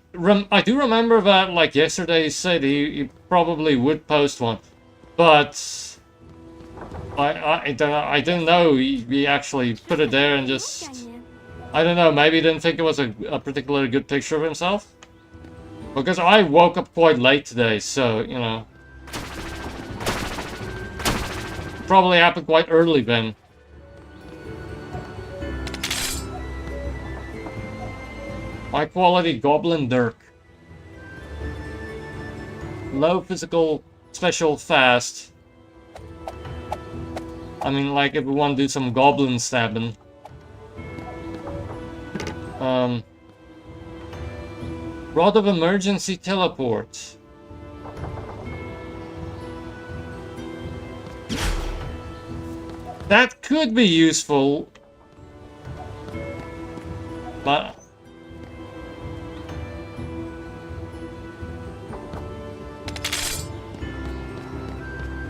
I do remember that, like, yesterday he said he probably would post one, but I didn't know he actually put it there and just... I don't know, maybe he didn't think it was a particularly good picture of himself? Because I woke up quite late today, so, you know... Probably happened quite early then. High quality Goblin Dirk. Low physical, special, fast. I mean, like, if we want to do some goblin stabbing. Rod of Emergency Teleport. That could be useful. But...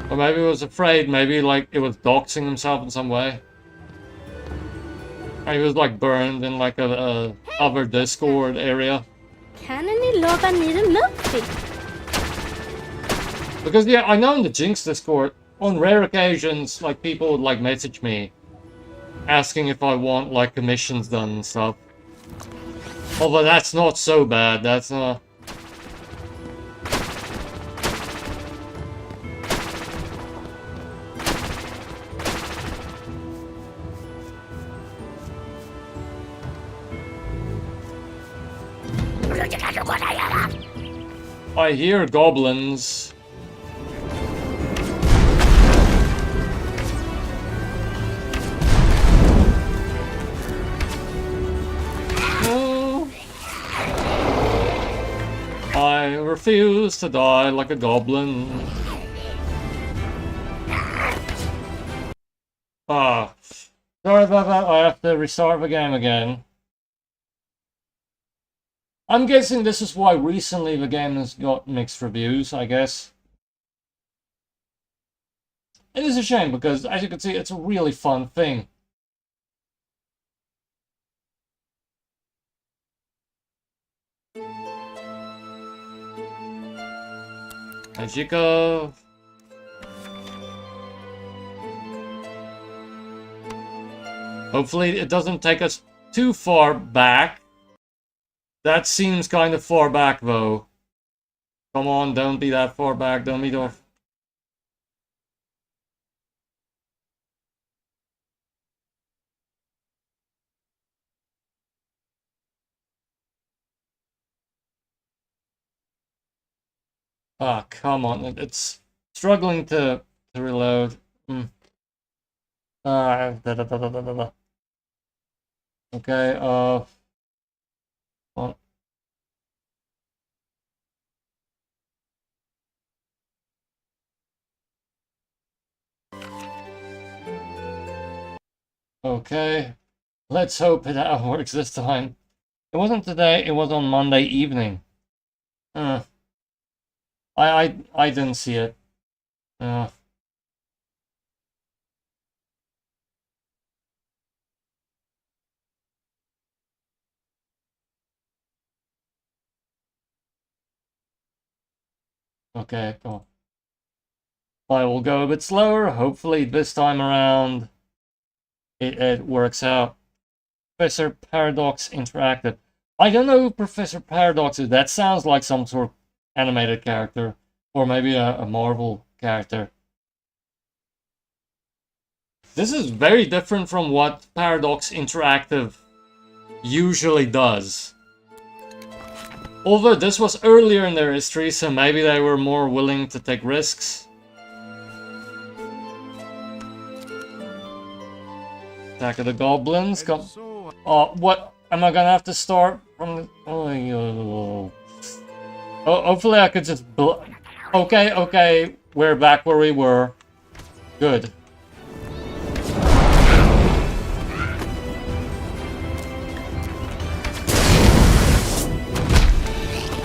Or maybe he was afraid, maybe like it was doxing himself in some way. Or he was like burned in like a other Discord area. Because yeah, I know in the Jinx Discord, on rare occasions, like people would like message me asking if I want like commissions done and stuff. Although that's not so bad, that's I hear goblins. No. I refuse to die like a goblin. Ah. Sorry about that, I have to restart the game again. I'm guessing this is why recently the game has got mixed reviews, I guess. It is a shame because, as you can see, it's a really fun thing. Magicka. Hopefully it doesn't take us too far back. That seems kind of far back, though. Come on, don't be that far back. Don't be off. Ah, come on. It's struggling to reload. Da. Okay, well, okay. Let's hope it works this time. It wasn't today, it was on Monday evening. I didn't see it. Okay, come on. I will go a bit slower. Hopefully this time around it works out. Professor Paradox Interactive. I don't know who Professor Paradox is. That sounds like some sort of animated character. Or maybe a Marvel character. This is very different from what Paradox Interactive usually does. Although this was earlier in their history, so maybe they were more willing to take risks. Attack of the Goblins. Come. Oh, what? Am I gonna have to start from the... Oh, hopefully I could just... Okay. We're back where we were. Good.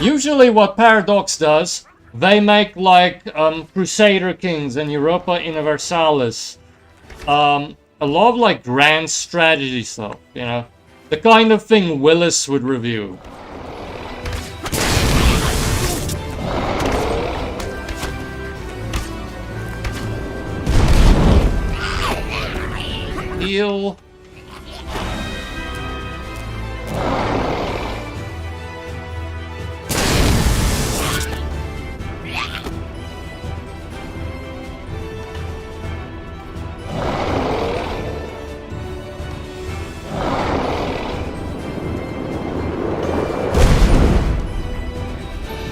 Usually what Paradox does, they make like Crusader Kings and Europa Universalis. A lot of like grand strategy stuff, you know? The kind of thing Willis would review. Heal.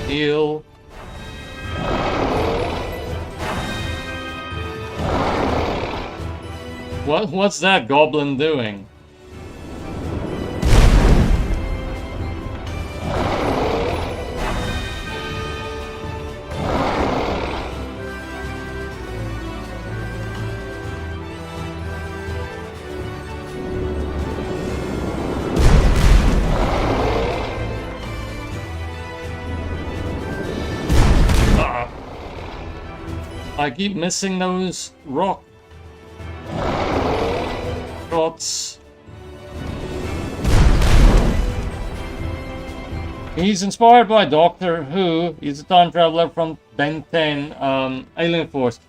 Heal. What's that goblin doing? I keep missing those rock shots. He's inspired by Doctor Who. He's a time traveler from Ben 10, Alien Force.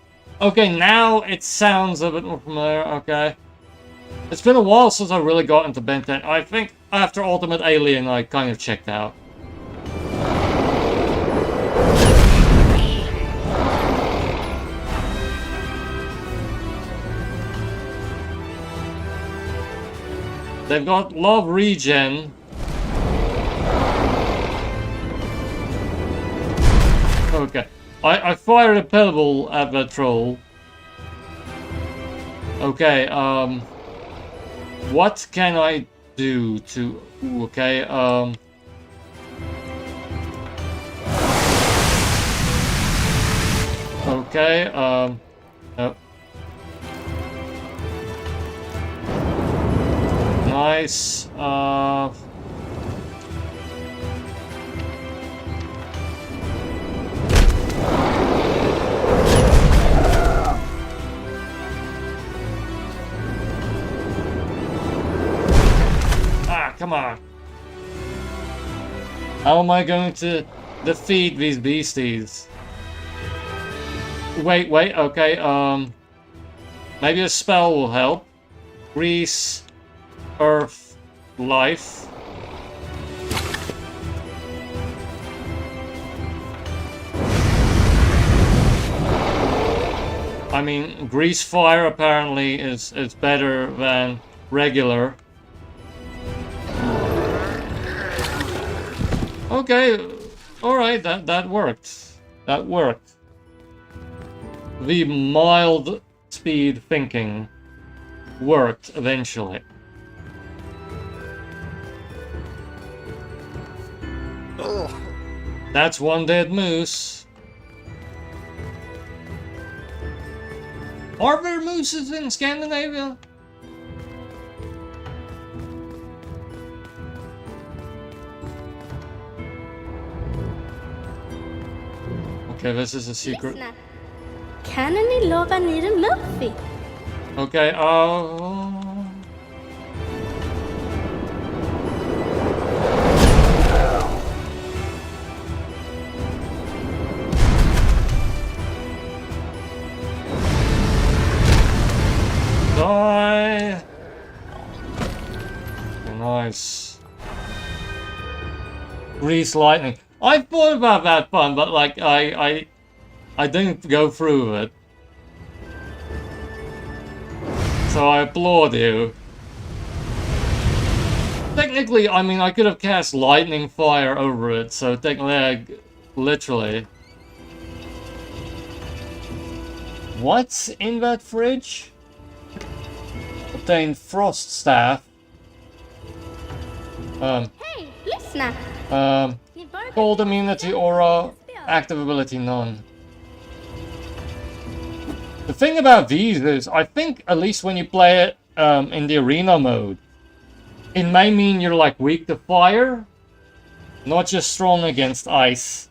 Okay, now it sounds a bit more familiar, okay. It's been a while since I really got into Ben 10. I think after Ultimate Alien I kind of checked out. They've got love regen. Okay. I fired a pebble at that troll. Okay, what can I do to... Ooh, okay, okay, oh. Nice, come on. How am I going to defeat these beasties? Wait, okay, maybe a spell will help. Grease, Earth, Life. I mean, grease fire apparently is better than regular. Okay, alright, that worked. That worked. The mild speed thinking worked eventually. That's one dead moose. Are there mooses in Scandinavia? Okay, this is a secret. Lyssna. Kan ni lova ner en Murphy? Okay, die! Nice. Grease lightning. I thought about that fun, but like I didn't go through it. So I applaud you. Technically, I mean, I could have cast lightning fire over it, so technically, literally. What's in that fridge? Obtain frost staff. Hey, lyssna. Cold immunity aura, active ability none. The thing about these is, I think at least when you play it in the arena mode, it may mean you're like weak to fire, not just strong against ice.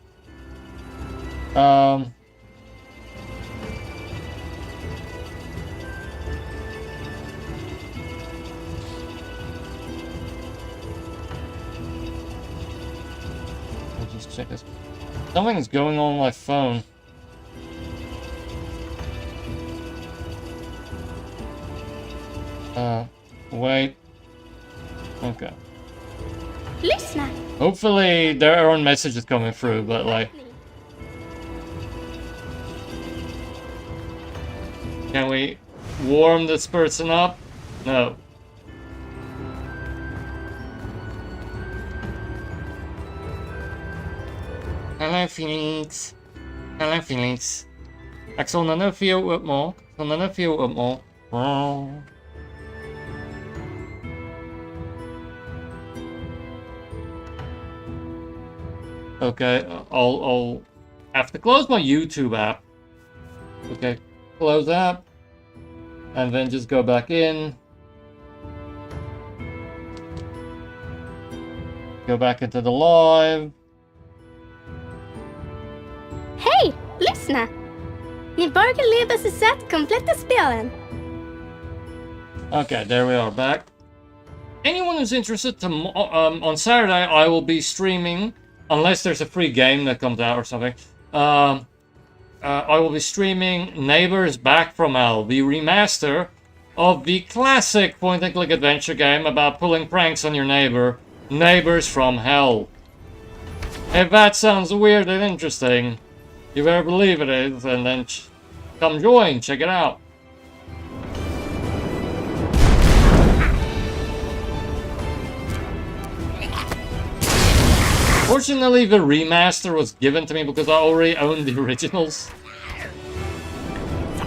Check this. Something's going on my phone. Wait. Okay. Lyssna. Hopefully there aren't messages coming through, but like... Can we warm this person up? No. Hello, Felix. Hello, Felix. Jeg sånn den feel up more. Sånn den feel up more. Okay, I'll have to close my YouTube app. Okay, close app. And then just go back in. Go back into the live. Hej, lyssna! Ni börjar leda sig sätt kompletta spelen. Okay, there we are back. Anyone who's interested, on Saturday I will be streaming, unless there's a free game that comes out or something. I will be streaming Neighbors Back from Hell, the remaster of the classic point-and-click adventure game about pulling pranks on your neighbor, Neighbors from Hell. If that sounds weird and interesting, you better believe it is, and then come join, check it out. Fortunately, the remaster was given to me because I already own the originals.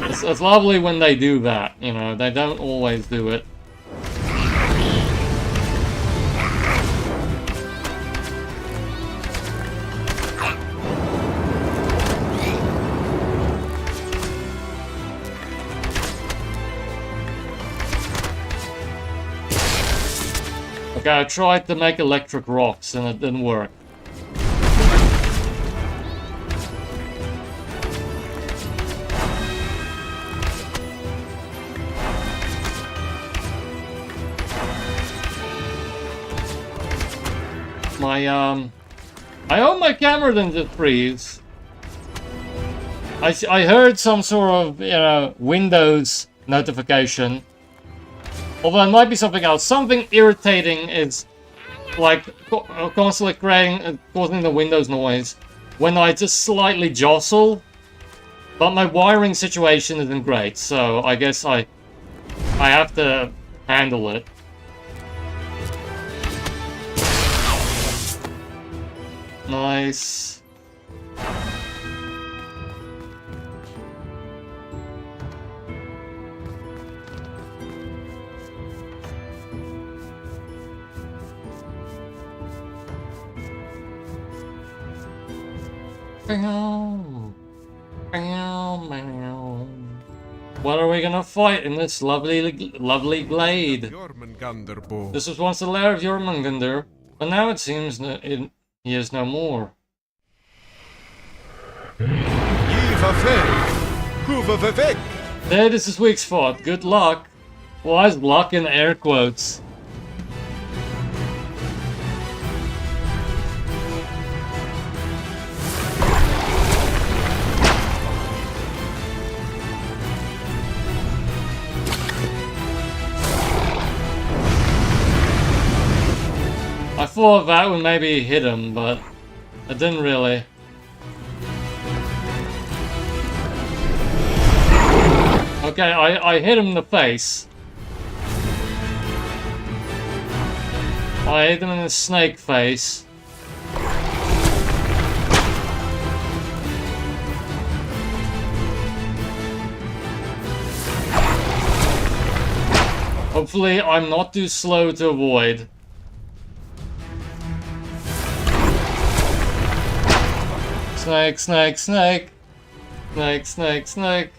It's lovely when they do that, you know, they don't always do it. Okay, I tried to make electric rocks and it didn't work. I hope my camera didn't just freeze. I heard some sort of, you know, Windows notification. Although it might be something else. Something irritating is like constantly causing the Windows noise when I just slightly jostle. But my wiring situation isn't great, so I guess I have to handle it. Nice. What are we gonna fight in this lovely glade? Jormungandr. This was once the lair of Jormungandr, but now it seems he is no more. There, this is weak spot. Good luck. Why is luck in air quotes? I thought that would maybe hit him, but it didn't really. Okay, I hit him in the face. I hit him in the snake face. Hopefully I'm not too slow to avoid. Snake, snake, snake. Snake, snake, snake.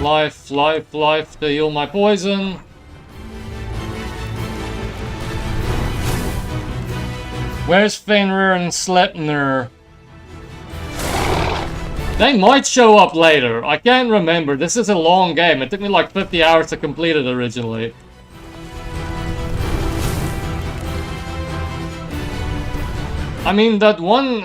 Life, life, life to heal my poison. Where's Fenrir and Sleipnir? They might show up later. I can't remember. This is a long game. It took me like 50 hours to complete it originally. I mean, that one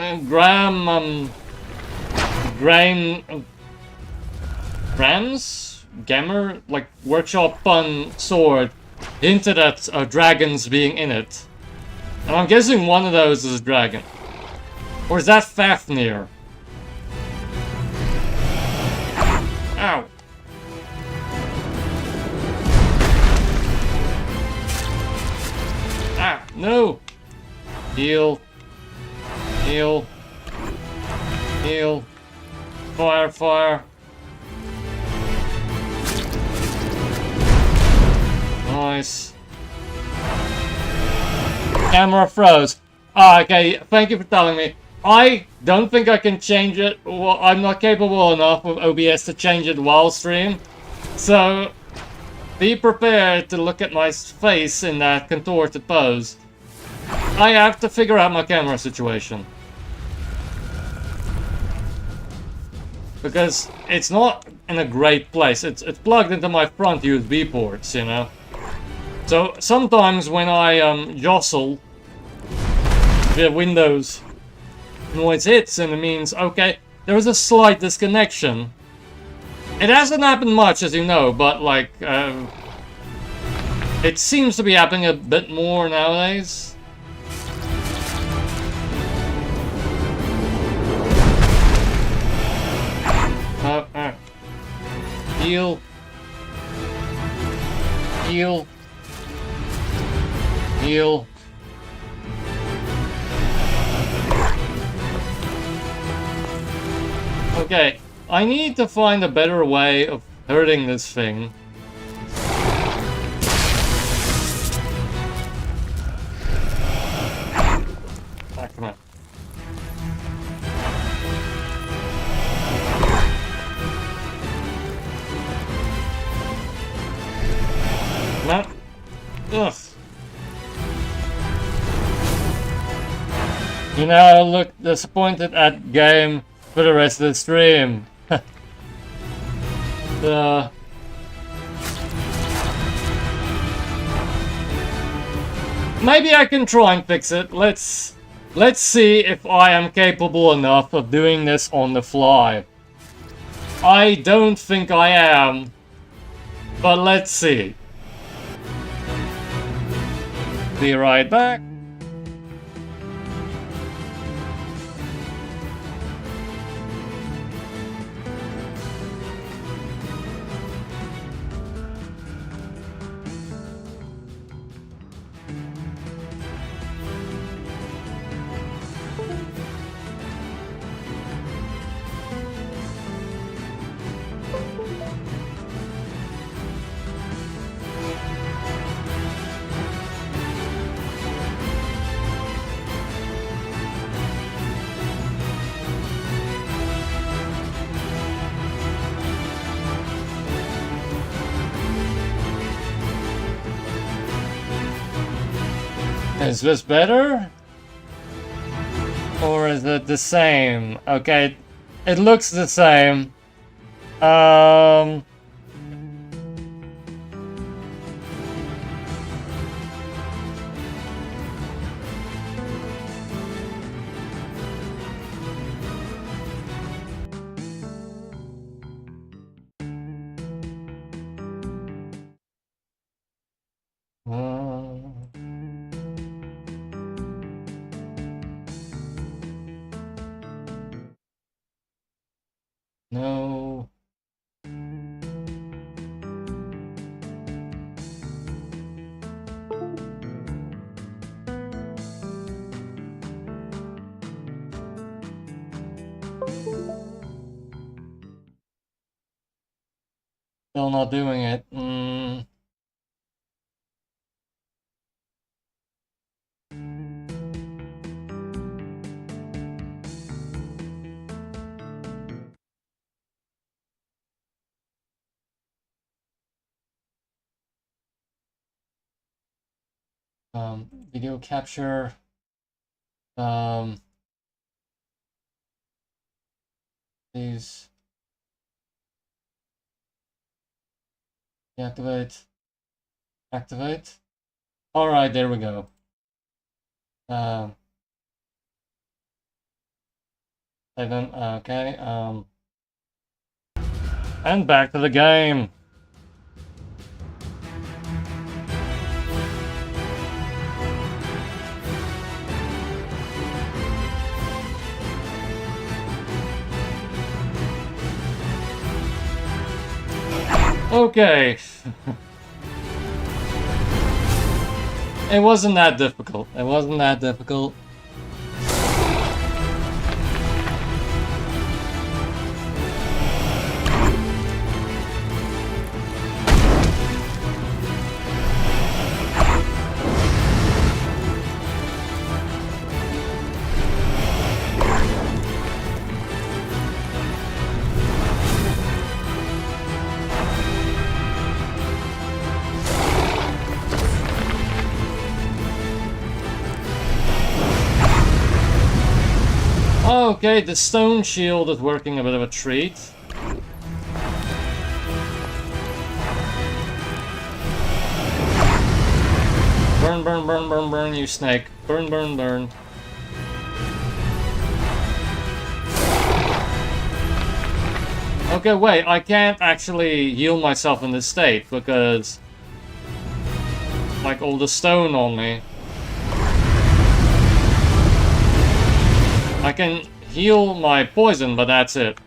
Grams? Gamer? Like, workshop fun sword hinted at dragons being in it. And I'm guessing one of those is a dragon. Or is that Fafnir? Ow. Ah, no! Heal. Heal. Heal. Fire, fire. Nice. Camera froze. Ah, okay, thank you for telling me. I don't think I can change it. Well, I'm not capable enough of OBS to change it while stream. So, be prepared to look at my face in that contorted pose. I have to figure out my camera situation. Because it's not in a great place. It's plugged into my front USB ports, you know. So, sometimes when I jostle the Windows, noise hits and it means, okay, there is a slight disconnection. It hasn't happened much, as you know, but like, it seems to be happening a bit more nowadays. Heal. Heal. Heal. Okay, I need to find a better way of hurting this thing. Ah, come on. No. Ugh. You now look disappointed at game for the rest of the stream. Maybe I can try and fix it. Let's see if I am capable enough of doing this on the fly. I don't think I am. But let's see. Be right back. Is this better? Or is it the same? Okay, it looks the same. No. Still not doing it. Video capture. Please deactivate. Activate. All right, there we go. Okay. And back to the game. Okay. It wasn't that difficult. It wasn't that difficult. Okay, the stone shield is working a bit of a treat. Burn, burn, burn, burn, burn, you snake. Burn, burn, burn. Okay, wait, I can't actually heal myself in this state because... like all the stone on me. I can heal my poison, but that's it.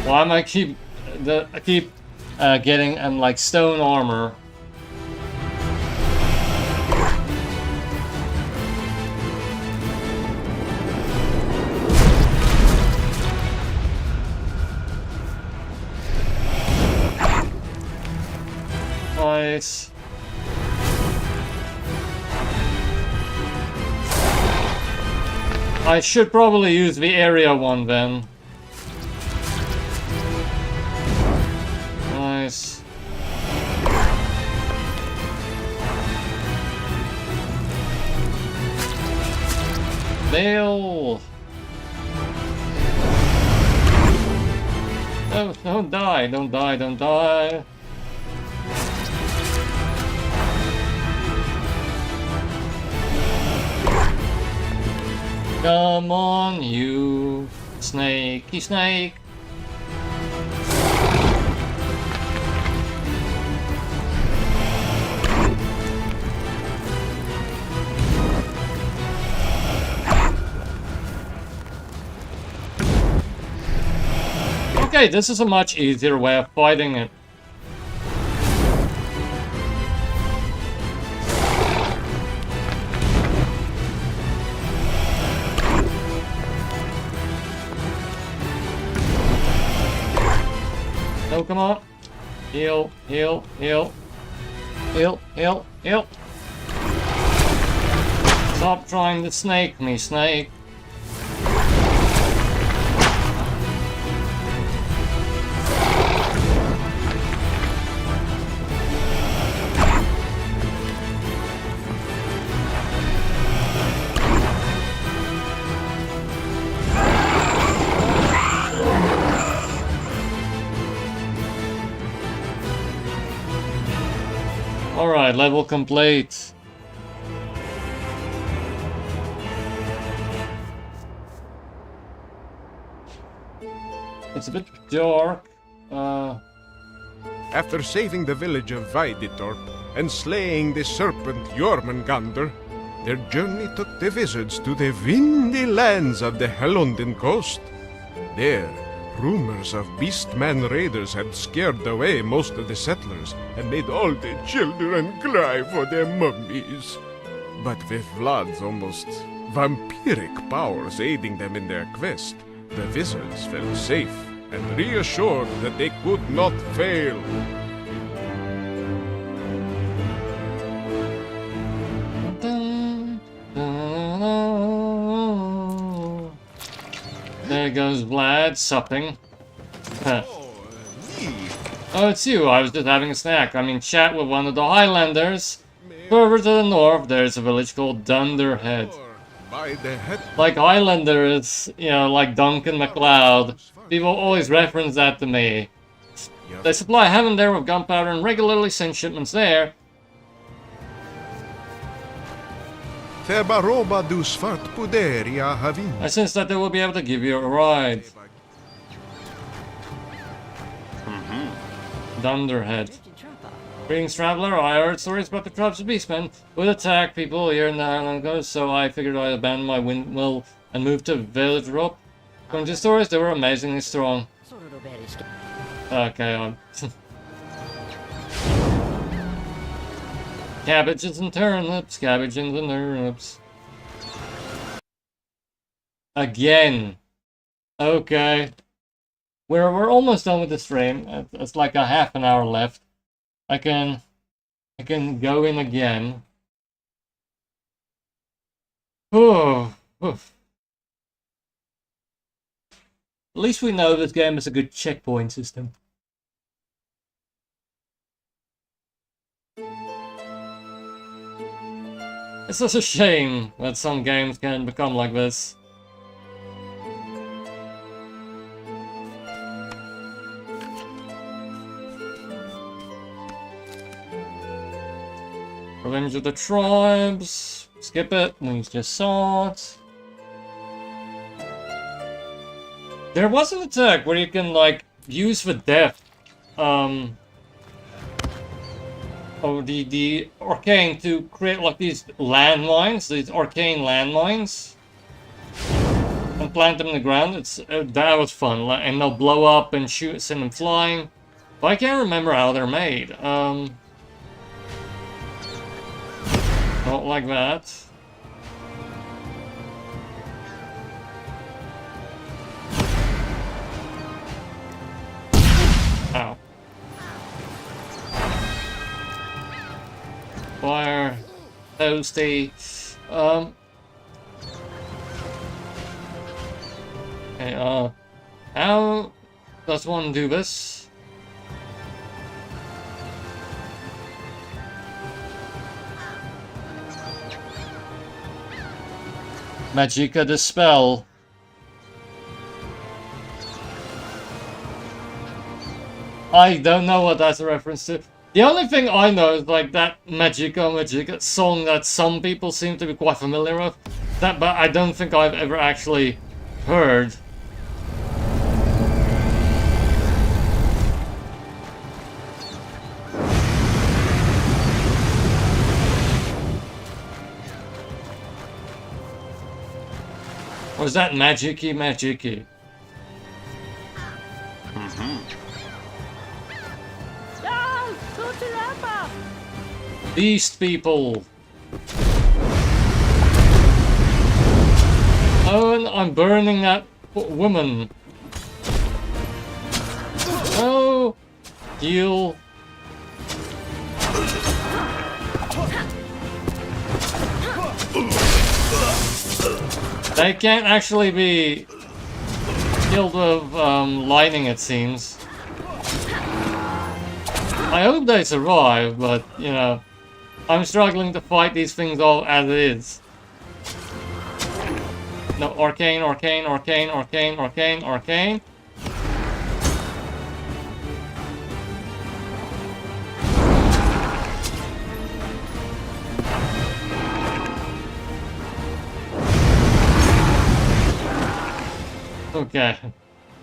Why am I keep getting like stone armor? Nice. I should probably use the area one then. Nice. Bail. Oh, don't die, don't die, don't die. Come on, you snaky snake. Okay, this is a much easier way of fighting it. Oh, come on. Heal, heal, heal. Heal, heal, heal. Stop trying to snake me, snake. Alright, level complete. It's a bit dark. After saving the village of Viditorp and slaying the serpent Jormungandr, their journey took the wizards to the windy lands of the Hellunden coast. There, rumors of beastman raiders had scared away most of the settlers and made all the children cry for their mummies. But with Vlad's almost vampiric powers aiding them in their quest, the wizards felt safe and reassured that they could not fail. There goes Vlad, supping. Oh, it's you. I was just having a snack. I'm in chat with one of the Highlanders. Further to the north, there's a village called Dunderhead. Like Highlanders, you know, like Duncan MacLeod. People always reference that to me. They supply heaven there with gunpowder and regularly send shipments there. I sense that they will be able to give you a ride. Dunderhead. Greetings, traveler. I heard stories about the tribes of beastmen would attack people here in the Highland Coast, so I figured I'd abandon my windmill and move to Village Rope. According to stories, they were amazingly strong. Okay, cabbages and turnips, cabbages and turnips. Again. Okay. We're almost done with the stream. It's like a half an hour left. I can go in again. Oh. At least we know this game has a good checkpoint system. It's such a shame that some games can become like this. Revenge of the Tribes. Skip it, we just saw it. There was an attack where you can, like, use the death, or the arcane to create, like, these landmines, these arcane landmines, and plant them in the ground. That was fun, and they'll blow up and shoot, send them flying. But I can't remember how they're made. Not like that. Ow. Fire. Toasty. Okay, how does one do this? Magicka Dispel. I don't know what that's a reference to. The only thing I know is like that Magicka song that some people seem to be quite familiar with. That, but I don't think I've ever actually heard. Or is that Magicka? Beast people. Oh, and I'm burning that woman. Oh, heal. They can't actually be killed with lightning, it seems. I hope they survive, but, you know, I'm struggling to fight these things all as it is. No, arcane. Okay,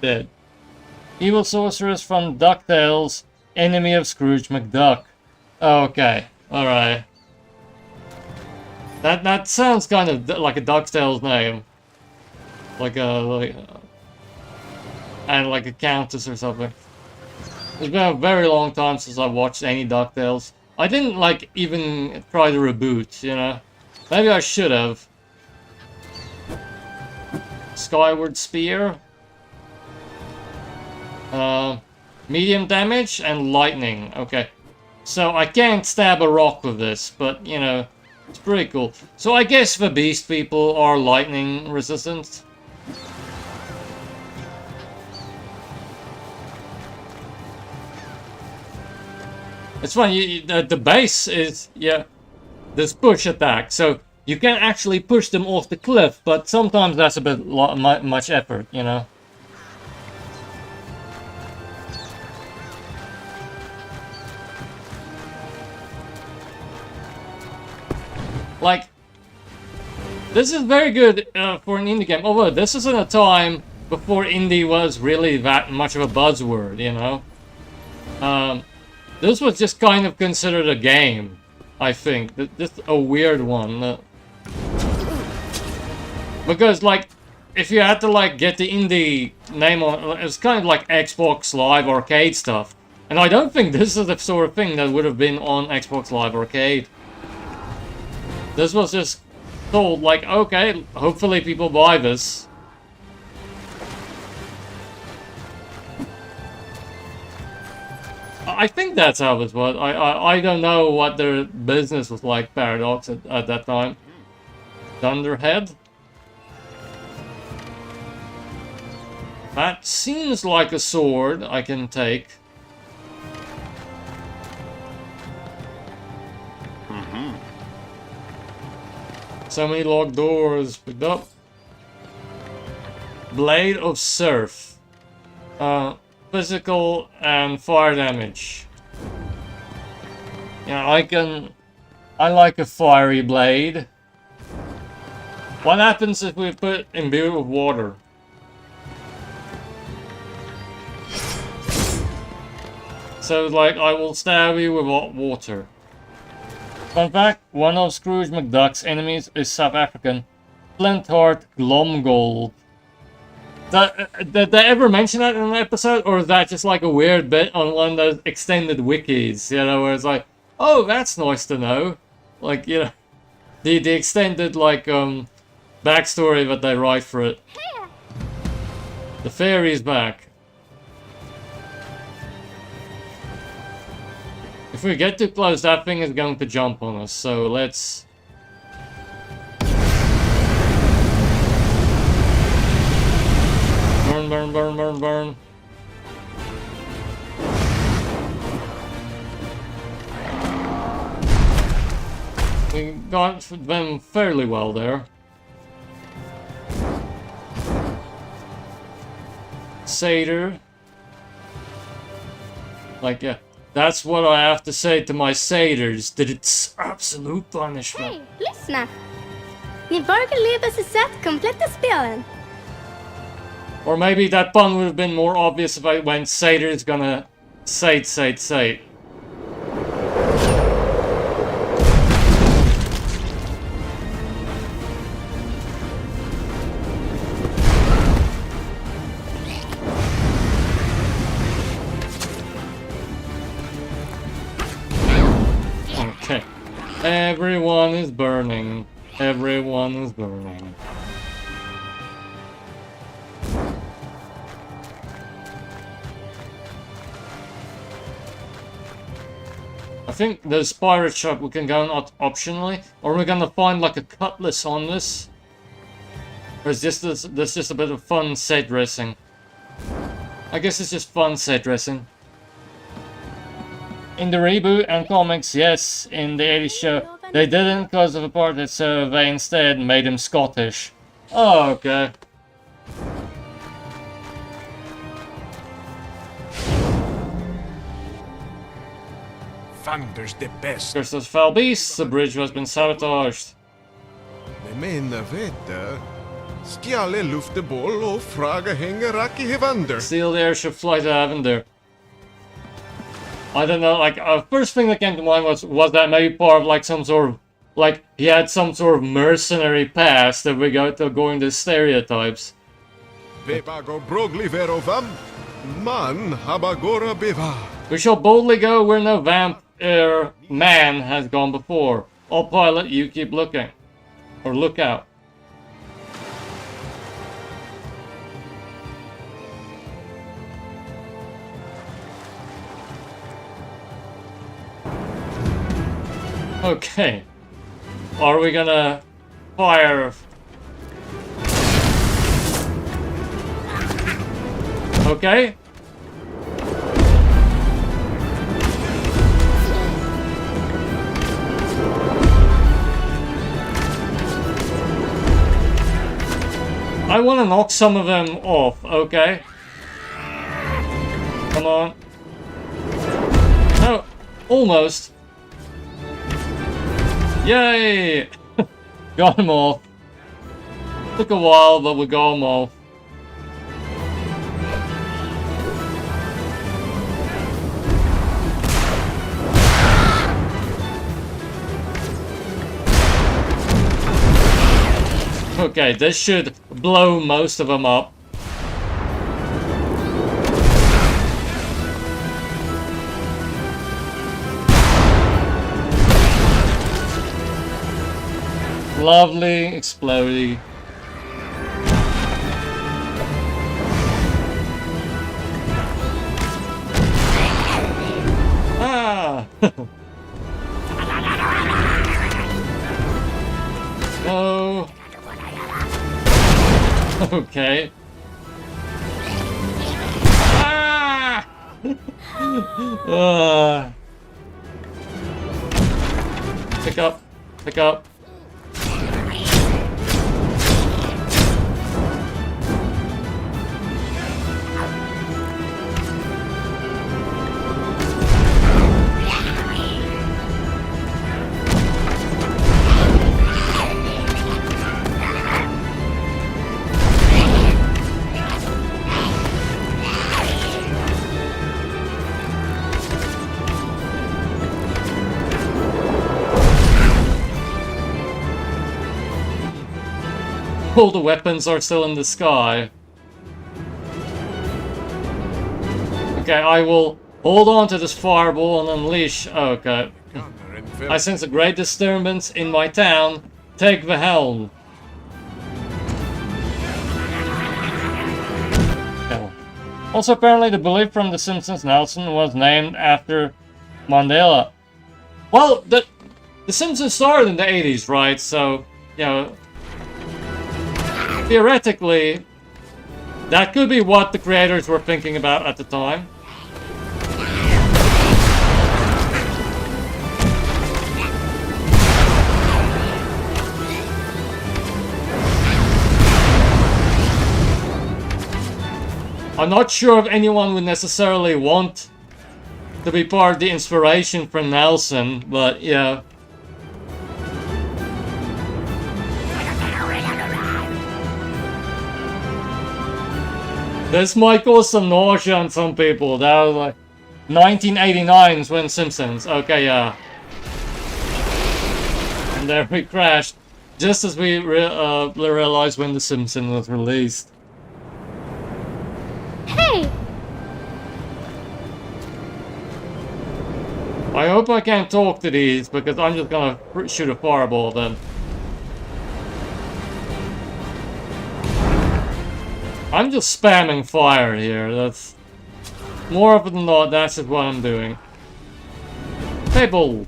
dead. Evil sorceress from DuckTales, enemy of Scrooge McDuck. Okay, alright. That sounds kind of like a DuckTales name. Like and like a countess or something. It's been a very long time since I watched any DuckTales. I didn't like even try to reboot, you know? Maybe I should have. Skyward Spear. Medium damage and lightning. Okay. So I can't stab a rock with this, but, you know, it's pretty cool. So I guess the beast people are lightning resistant. It's fun, the base is, yeah, this push attack. So you can actually push them off the cliff, but sometimes that's a bit much effort, you know. Like, this is very good for an indie game. Although this is in a time before indie was really that much of a buzzword, you know. This was just kind of considered a game, I think. This a weird one. Because, like, if you had to, like, get the indie name on, it's kind of like Xbox Live Arcade stuff. And I don't think this is the sort of thing that would have been on Xbox Live Arcade. This was just told, like, okay, hopefully people buy this. I think that's how this was. I don't know what their business was like, Paradox, at that time. Thunderhead? That seems like a sword I can take. So many locked doors. Picked up. Blade of Surf. Physical and fire damage. Yeah, I like a fiery blade. What happens if we put imbued with water? So, like, I will stab you with water. Fun fact, one of Scrooge McDuck's enemies is South African. Flintheart Glomgold. Did they ever mention that in an episode? Or is that just like a weird bit on one of those extended wikis? You know, where it's like, oh, that's nice to know. Like, you know, the extended, like, backstory that they write for it. The fairy's back. If we get too close, that thing is going to jump on us, so let's... Burn, burn, burn, burn, burn. We got them fairly well there. Satyr. Like, yeah. That's what I have to say to my satyrs, that it's absolute punishment. Hey, listen. Ni börjar leva sig sätt kompletta spelen. Or maybe that pun would have been more obvious if I went Satyrs gonna Sate. Okay. Everyone is burning. Everyone is burning. I think there's pirate shop we can go on optionally, or we're gonna find like a cutlass on this. Or is this just a bit of fun set dressing? I guess it's just fun set dressing. In the reboot and comics, yes, in the 80s show, they didn't because of a part that so they instead made him Scottish. Oh, okay. Thunder's the best. Curse those foul beasts, the bridge has been sabotaged. Jeg mener veta. Stjæle lufteboll og fraga henge rakk I hevander. Steal the airship, fly to Avender. I don't know, like, first thing that came to mind was that maybe part of like some sort of, like, he had some sort of mercenary past that we got to go into stereotypes. Bebago brogli verovam. Man habagora beva. We shall boldly go where no man has gone before. All pilot, you keep looking. Or look out. Okay. Are we gonna fire? Okay. I want to knock some of them off, okay? Come on. Oh, almost. Yay! Got them all. Took a while, but we got them all. Okay, this should blow most of them up. Lovely, explodey. Ah! No. Okay. Ah! Pick up. Pick up. All the weapons are still in the sky. Okay, I will hold on to this fireball and unleash. Oh, okay. I sense a great disturbance in my town. Take the helm. Okay. Also, apparently, the belief from The Simpsons Nelson was named after Mandela. Well, the Simpsons started in the 80s, right? So, you know. Theoretically, that could be what the creators were thinking about at the time. I'm not sure if anyone would necessarily want to be part of the inspiration for Nelson, but yeah. This might cause some nausea on some people. That was like 1989's when Simpsons. Okay, yeah. And there we crashed. Just as we realized when The Simpsons was released. Hey! I hope I can't talk to these, because I'm just gonna shoot a fireball at them. I'm just spamming fire here. That's more often than not, that's just what I'm doing. People!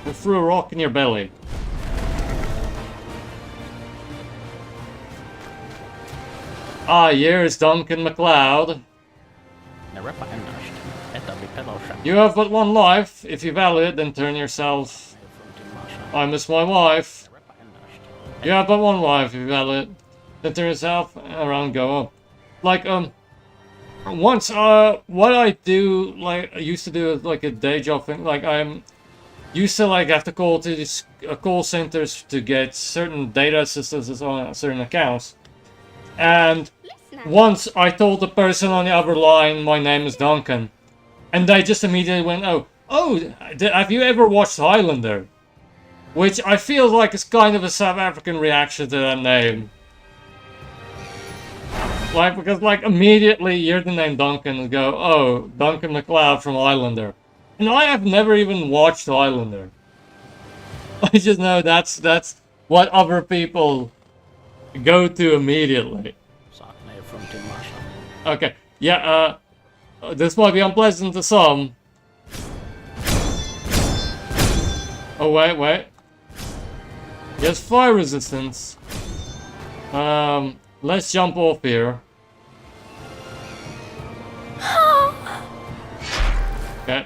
I threw a rock in your belly. Ah, here's Duncan MacLeod. You have but one life. If you value it, then turn yourself. I miss my wife. You have but one life. If you value it, then turn yourself around, go up. Like, once, what I do, like, I used to do is like a day job thing. Like, I'm used to, like, have to call to these call centers to get certain data assistance on certain accounts. And once I told the person on the other line my name is Duncan, and they just immediately went, oh, have you ever watched Highlander? Which I feel like is kind of a South African reaction to that name. Like, because like immediately you hear the name Duncan and go, oh, Duncan MacLeod from Highlander. And I have never even watched Highlander. I just know that's what other people go to immediately. Okay, yeah, this might be unpleasant to some. Oh, wait. Yes, fire resistance. Let's jump off here. Okay.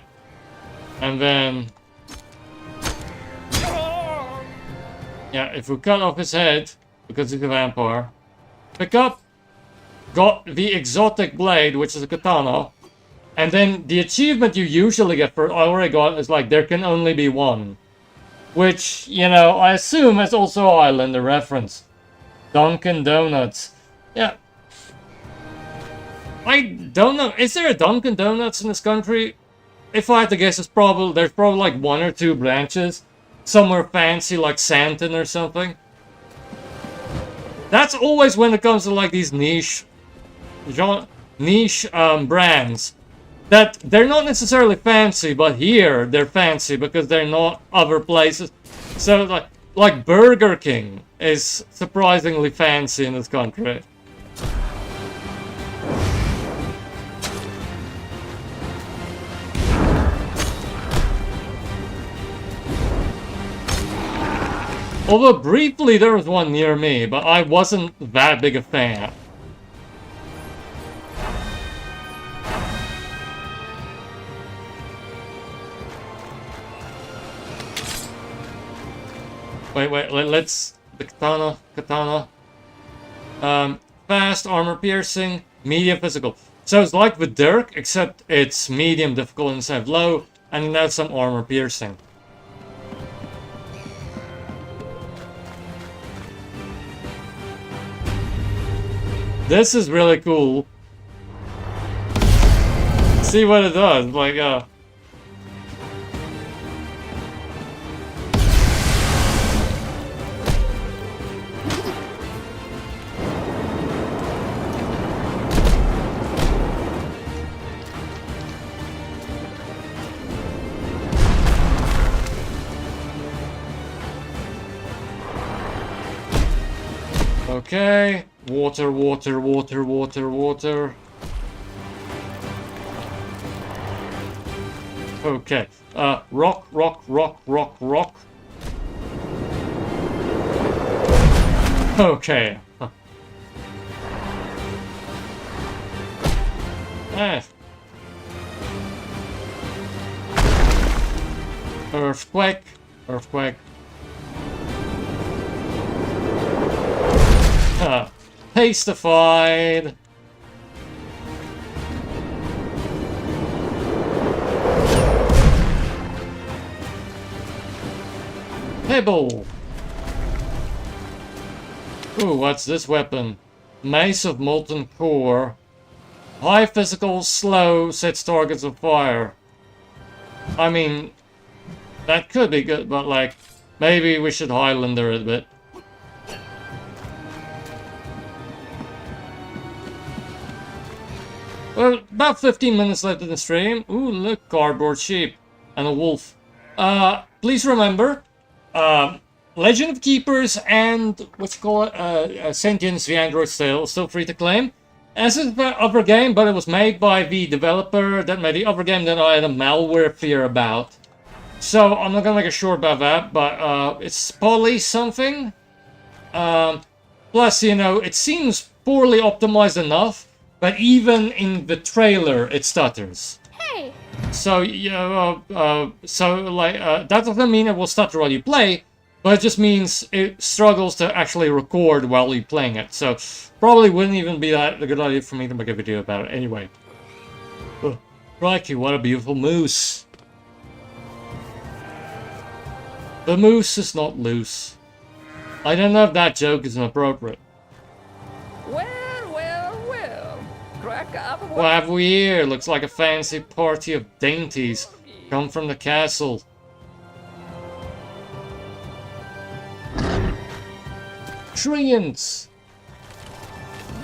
And then... yeah, if we cut off his head, because he's a vampire. Pick up. Got the exotic blade, which is a katana. And then the achievement you usually get for I already got is like, there can only be one. Which, you know, I assume is also a Highlander reference. Dunkin' Donuts. Yeah. I don't know. Is there a Dunkin' Donuts in this country? If I had to guess, there's probably like one or two branches. Somewhere fancy like Santon or something. That's always when it comes to like these niche brands. That they're not necessarily fancy, but here they're fancy because they're not other places. So like Burger King is surprisingly fancy in this country. Although briefly there was one near me, but I wasn't that big a fan. Wait, let's... the katana. Fast, armor piercing, medium physical. So it's like the Dirk, except it's medium difficult instead of low, and it has some armor piercing. This is really cool. See what it does, like, okay. Water. Okay. Rock. Okay. Earthquake. Pastified. Pebble. Ooh, what's this weapon? Mace of Molten Core. High physical, slow, sets targets on fire. I mean, that could be good, but like, maybe we should Highlander it a bit. Well, about 15 minutes left in the stream. Ooh, look, cardboard sheep and a wolf. Please remember, Legend of Keepers and what's called Sentience, the Android's Tale, still free to claim. As is the other game, but it was made by the developer that made the other game that I had a malware fear about. So I'm not gonna make a short about that, but it's Poly something. Plus, you know, it seems poorly optimized enough. But even in the trailer, it stutters. Hey! So, yeah, that doesn't mean it will stutter while you play, but it just means it struggles to actually record while you're playing it. So, probably wouldn't even be that a good idea for me to make a video about it anyway. Oh, crikey, what a beautiful moose. The moose is not loose. I don't know if that joke is inappropriate. What have we here? Looks like a fancy party of dainties come from the castle. Treants!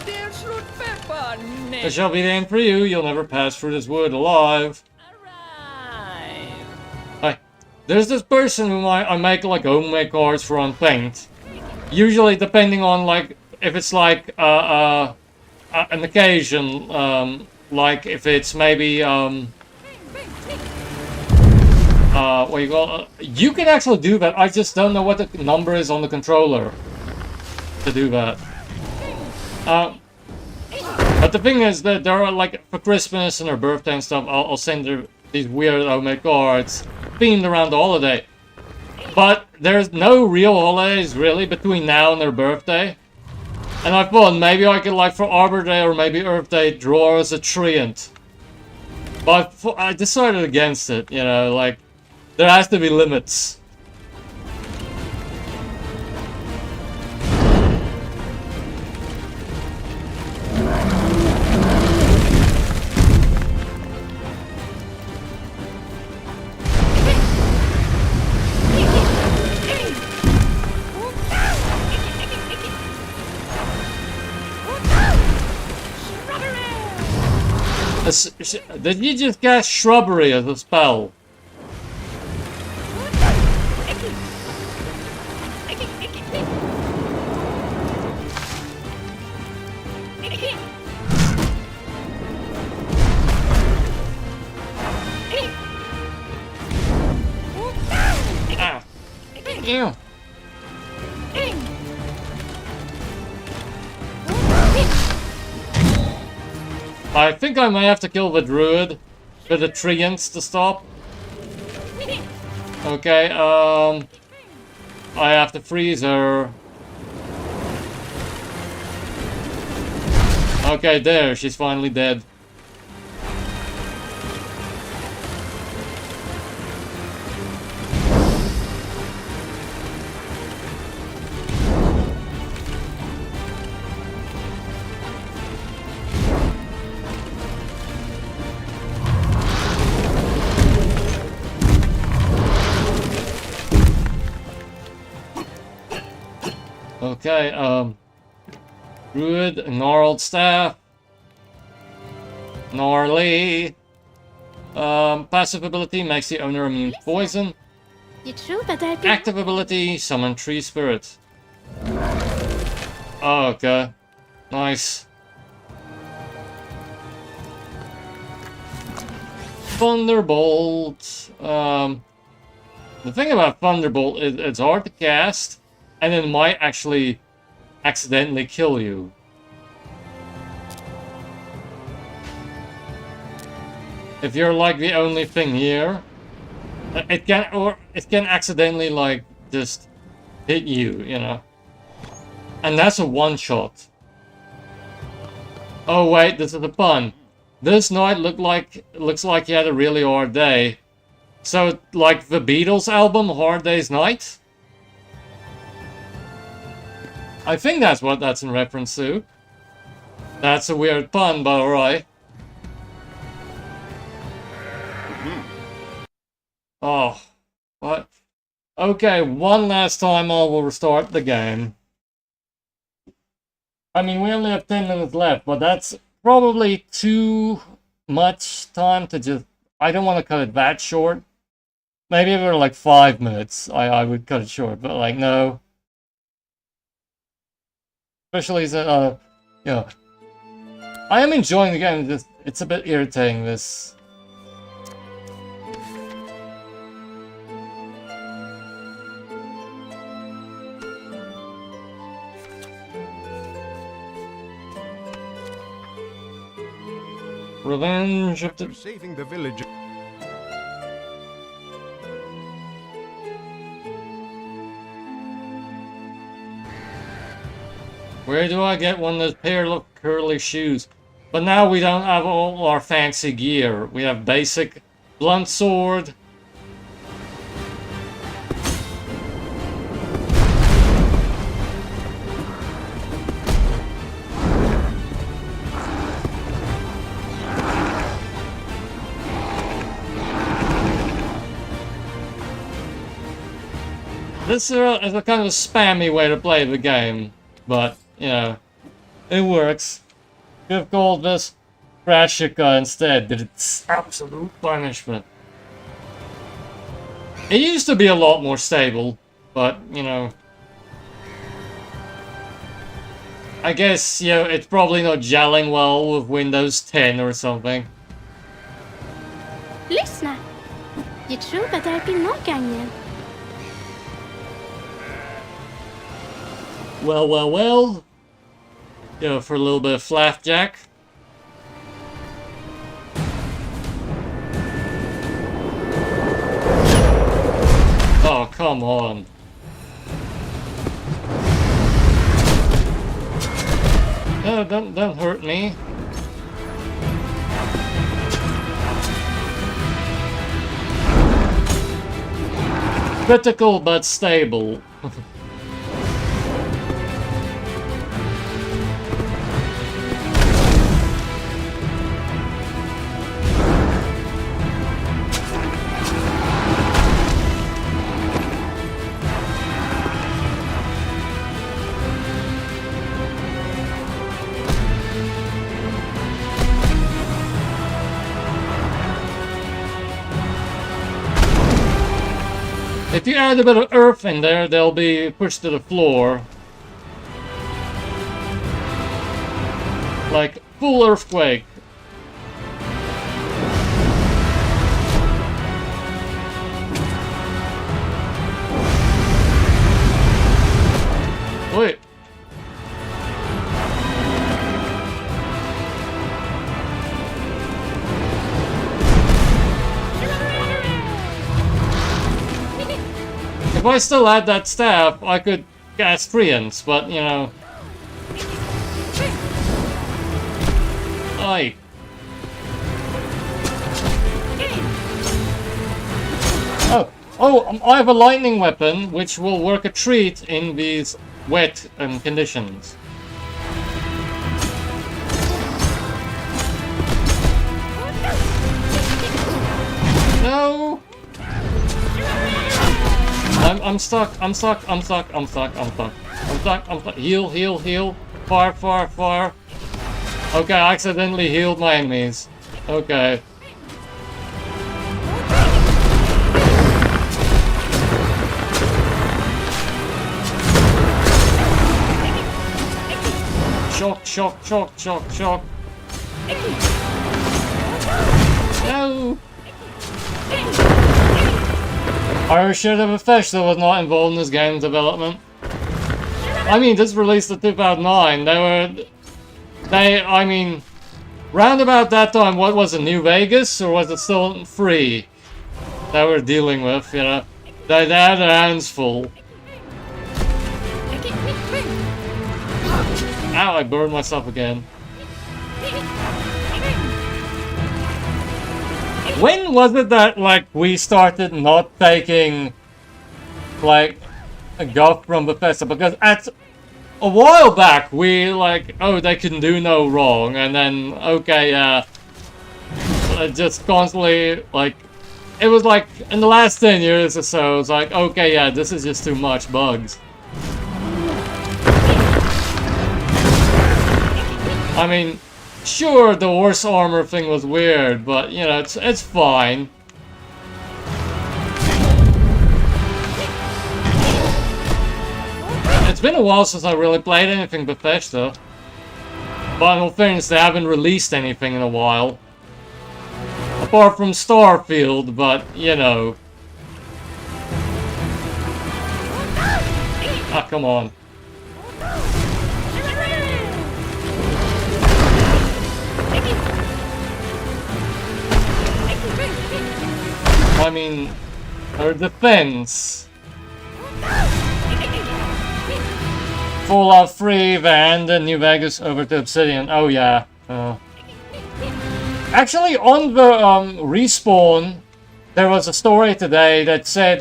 There shall be the end for you. You'll never pass through this wood alive. Hi. There's this person whom I make like homemade cards for on Paint. Usually depending on like if it's like an occasion, like if it's maybe what you call you can actually do that. I just don't know what the number is on the controller to do that. But the thing is that there are like for Christmas and her birthday and stuff, I'll send her these weird homemade cards themed around the holiday. But there's no real holidays really between now and their birthday. And I thought maybe I could, like, for Arbor Day or maybe Earth Day, draw as a treant. But I decided against it, you know, like, there has to be limits. Did you just cast shrubbery as a spell? Ah. Ew. I think I may have to kill the druid for the treants to stop. Okay, I have to freeze her. Okay, there, she's finally dead. Okay, Druid, Gnarled Staff. Gnarly. Passive ability makes the owner immune to poison. You true, but I be... Active ability, Summon Tree Spirit. Oh, okay. Nice. Thunderbolt. The thing about Thunderbolt is it's hard to cast, and it might actually accidentally kill you. If you're like the only thing here, it can accidentally like just hit you, you know. And that's a one-shot. Oh wait, this is a pun. This knight looks like he had a really hard day. So like the Beatles album Hard Day's Night? I think that's what that's in reference to. That's a weird pun, but alright. Oh, what? Okay, one last time I will restart the game. I mean, we only have 10 minutes left, but that's probably too much time to just... I don't want to cut it that short. Maybe if it were like 5 minutes, I would cut it short, but like, no. Especially, you know... I am enjoying the game, just, it's a bit irritating, this... Revenge of the... Saving the village. Where do I get one of those pair of curly shoes? But now we don't have all our fancy gear. We have basic blunt sword. This is a kind of spammy way to play the game, but, you know, it works. Could have called this Magicka instead, but it's absolute punishment. It used to be a lot more stable, but, you know... I guess, you know, it's probably not gelling well with Windows 10 or something. Lyssna! Jag tror att det är pinnågången. Well, well, well. You know, for a little bit of flapjack. Oh, come on. No, don't hurt me. Critical but stable. If you add a bit of earth in there, they'll be pushed to the floor. Like, full earthquake. Wait. If I still had that staff, I could cast treants, but, you know... Aye. Oh, I have a lightning weapon, which will work a treat in these wet conditions. No! I'm stuck. Heal. Fire. Okay, I accidentally healed my enemies. Okay. Shock. No! I should have a fish that was not involved in this game's development. I mean, this released in 2009. I mean, round about that time, what was it, New Vegas? Or was it still free? That we're dealing with, you know? They had their hands full. Ow, I burned myself again. When was it that, like, we started not taking, like, a guff from Bethesda? Because at a while back, we, like, oh, they can do no wrong, and then, okay, just constantly, like, it was like, in the last 10 years or so, it's like, okay, yeah, this is just too much bugs. I mean, sure, the horse armor thing was weird, but, you know, it's fine. It's been a while since I really played anything Bethesda. But in all fairness, they haven't released anything in a while. Apart from Starfield, but, you know. Ah, come on. I mean, her defense. Fallout 3, Van, and New Vegas over to Obsidian. Oh yeah. Actually, on the Respawn, there was a story today that said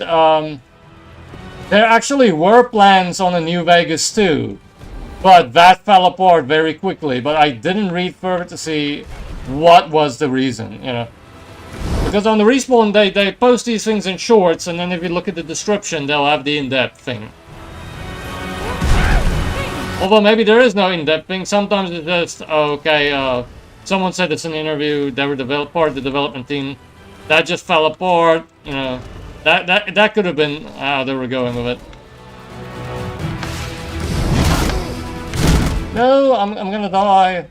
there actually were plans on a New Vegas too, but that fell apart very quickly. But I didn't read further to see what was the reason, you know. Because on the Respawn, they post these things in shorts, and then if you look at the description, they'll have the in-depth thing. Although maybe there is no in-depth thing. Sometimes it's just, okay, someone said it's an interview, they were part of the development team. That just fell apart, you know. That could have been how they were going with it. No, I'm gonna die.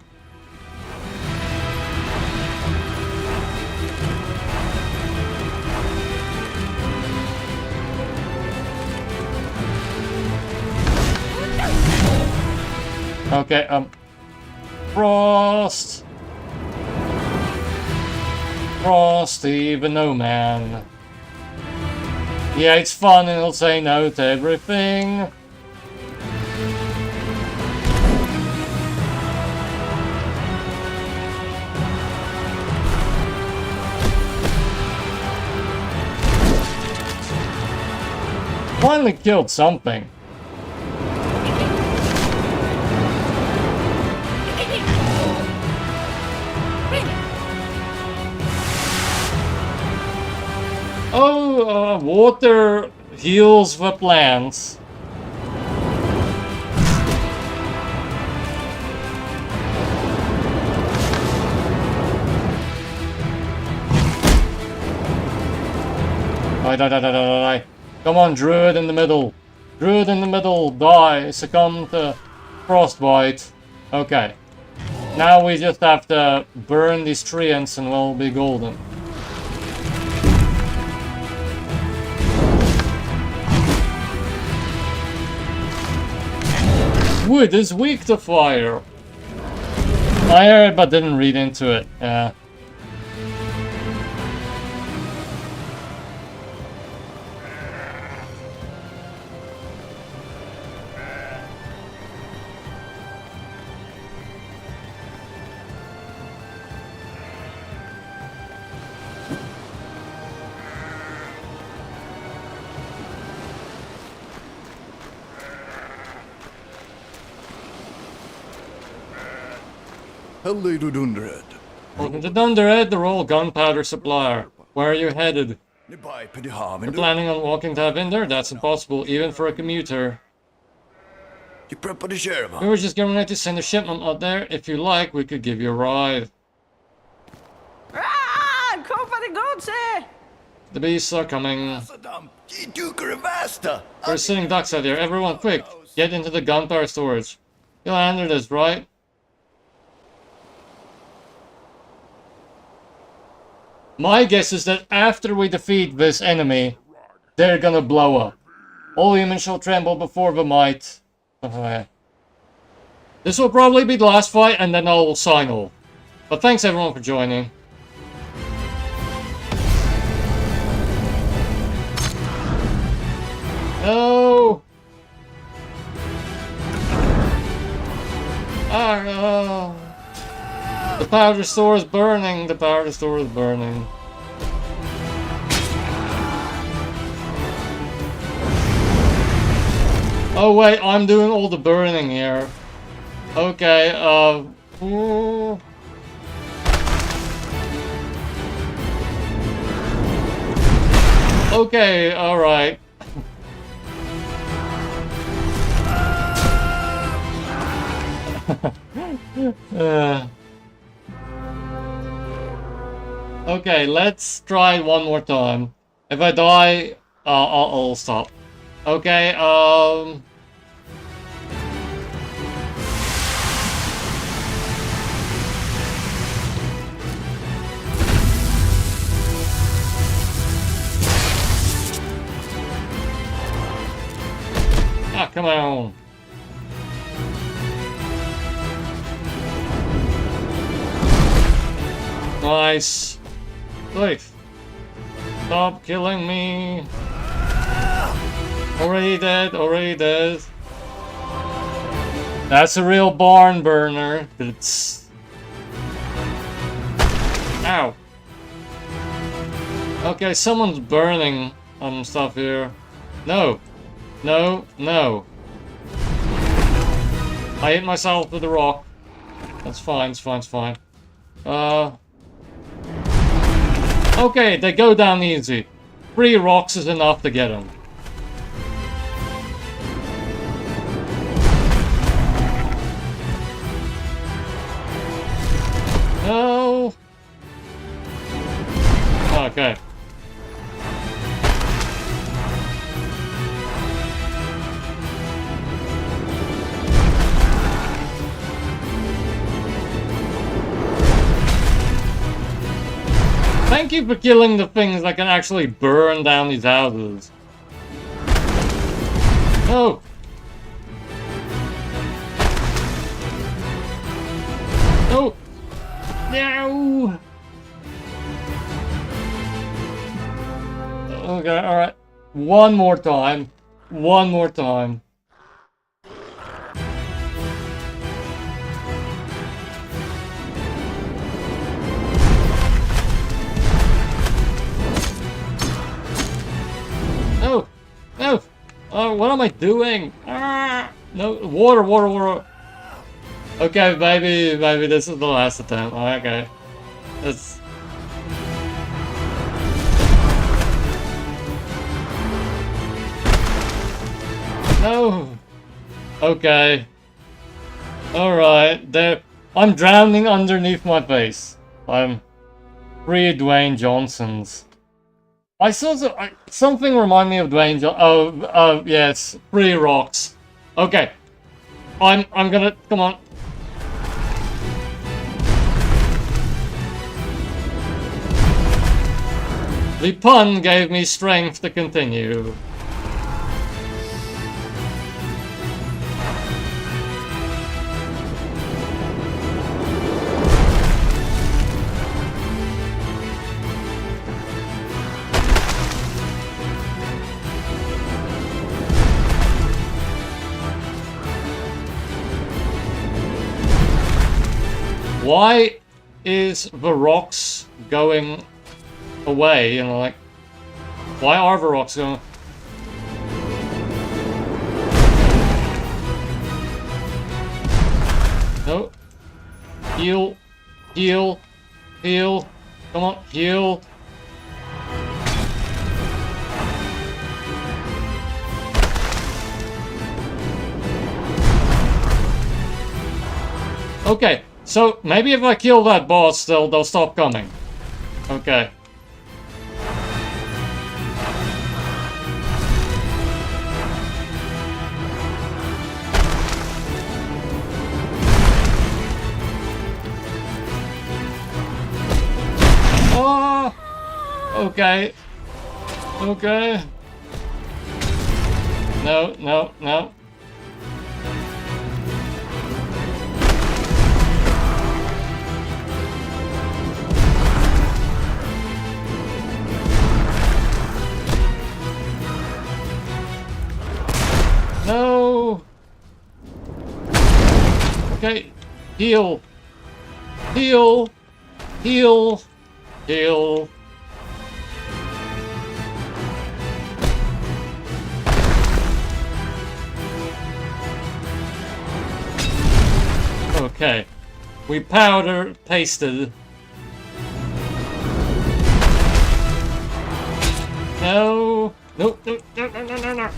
Okay, Frost, even no man. Yeah, it's fun and he'll say no to everything. Finally killed something. Oh, water heals the plants. Die. Come on, Druid in the middle. Druid in the middle, die. Succumb to frostbite. Okay. Now we just have to burn these treants and we'll be golden. Wood is weak to fire. I heard but didn't read into it. Yeah. Hello to Dunderhead. Welcome to Dunderhead, the Royal Gunpowder Supplier. Where are you headed? You're planning on walking to Havinder? That's impossible, even for a commuter. We were just getting ready to send a shipment out there. If you like, we could give you a ride. Ah, come for the goats, eh? The beasts are coming. We're sitting ducks out here. Everyone, quick! Get into the gunpowder storage. You'll handle this, right? My guess is that after we defeat this enemy, they're gonna blow up. All humans shall tremble before the might. This will probably be the last fight, and then I'll sign off. But thanks everyone for joining. No! Ah, no! The powder store is burning. The powder store is burning. Oh wait, I'm doing all the burning here. Okay, Okay, alright. Okay, let's try one more time. If I die, I'll stop. Okay, ah, come on. Nice. Safe. Stop killing me. Already dead, already dead. That's a real barn burner. It's... Ow. Okay, someone's burning stuff here. No. No, no. I hit myself with a rock. That's fine, it's fine, it's fine. Okay, they go down easy. 3 rocks is enough to get them. No. Okay. Thank you for killing the things that can actually burn down these houses. No! No! No! Okay, alright. One more time. One more time. No! No! Oh, what am I doing? Ah! No, water, water, water. Okay, maybe this is the last attempt. Okay. Let's... No! Okay. Alright, there... I'm drowning underneath my face. I'm... Free Dwayne Johnson's. I saw something remind me of Dwayne Johnson. Yes, 3 rocks. Okay. I'm gonna... Come on. The pun gave me strength to continue. Why is the rocks going away? And like, why are the rocks going? No. Heal. Heal. Heal. Come on. Heal. Okay. So, maybe if I kill that boss, they'll stop coming. Okay. Oh! Okay. Okay. No, no, no. No! Okay, heal! Heal! Heal! Heal! Okay, we powder pasted. No! No, no, no, no, no, no, no.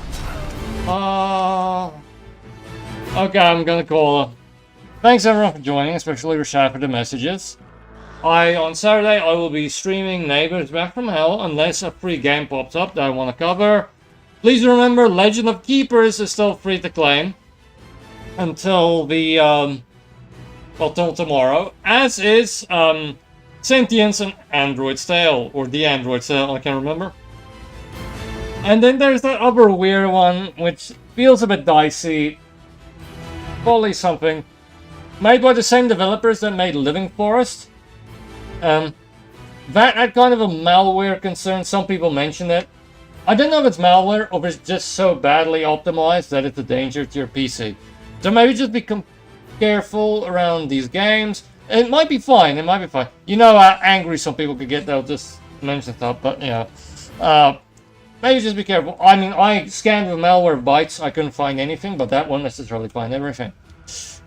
Okay, I'm gonna call her. Thanks everyone for joining, especially Rashad for the messages. On Saturday, I will be streaming Neighbors Back from Hell unless a free game pops up that I want to cover. Please remember, Legend of Keepers is still free to claim until the, well, till tomorrow, as is, Sentience and Android's Tale, or The Android's Tale, I can't remember. And then there's that other weird one, which feels a bit dicey. Probably something made by the same developers that made Living Forest. That had kind of a malware concern. Some people mentioned it. I don't know if it's malware or if it's just so badly optimized that it's a danger to your PC. So maybe just be careful around these games. It might be fine. It might be fine. You know how angry some people could get. They'll just mention stuff. But yeah, maybe just be careful. I mean, I scanned the malware bytes. I couldn't find anything, but that won't necessarily find everything.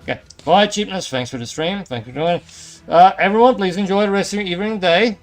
Okay. Bye, Cheapness. Thanks for the stream. Thanks for joining. Everyone, please enjoy the rest of your evening and day.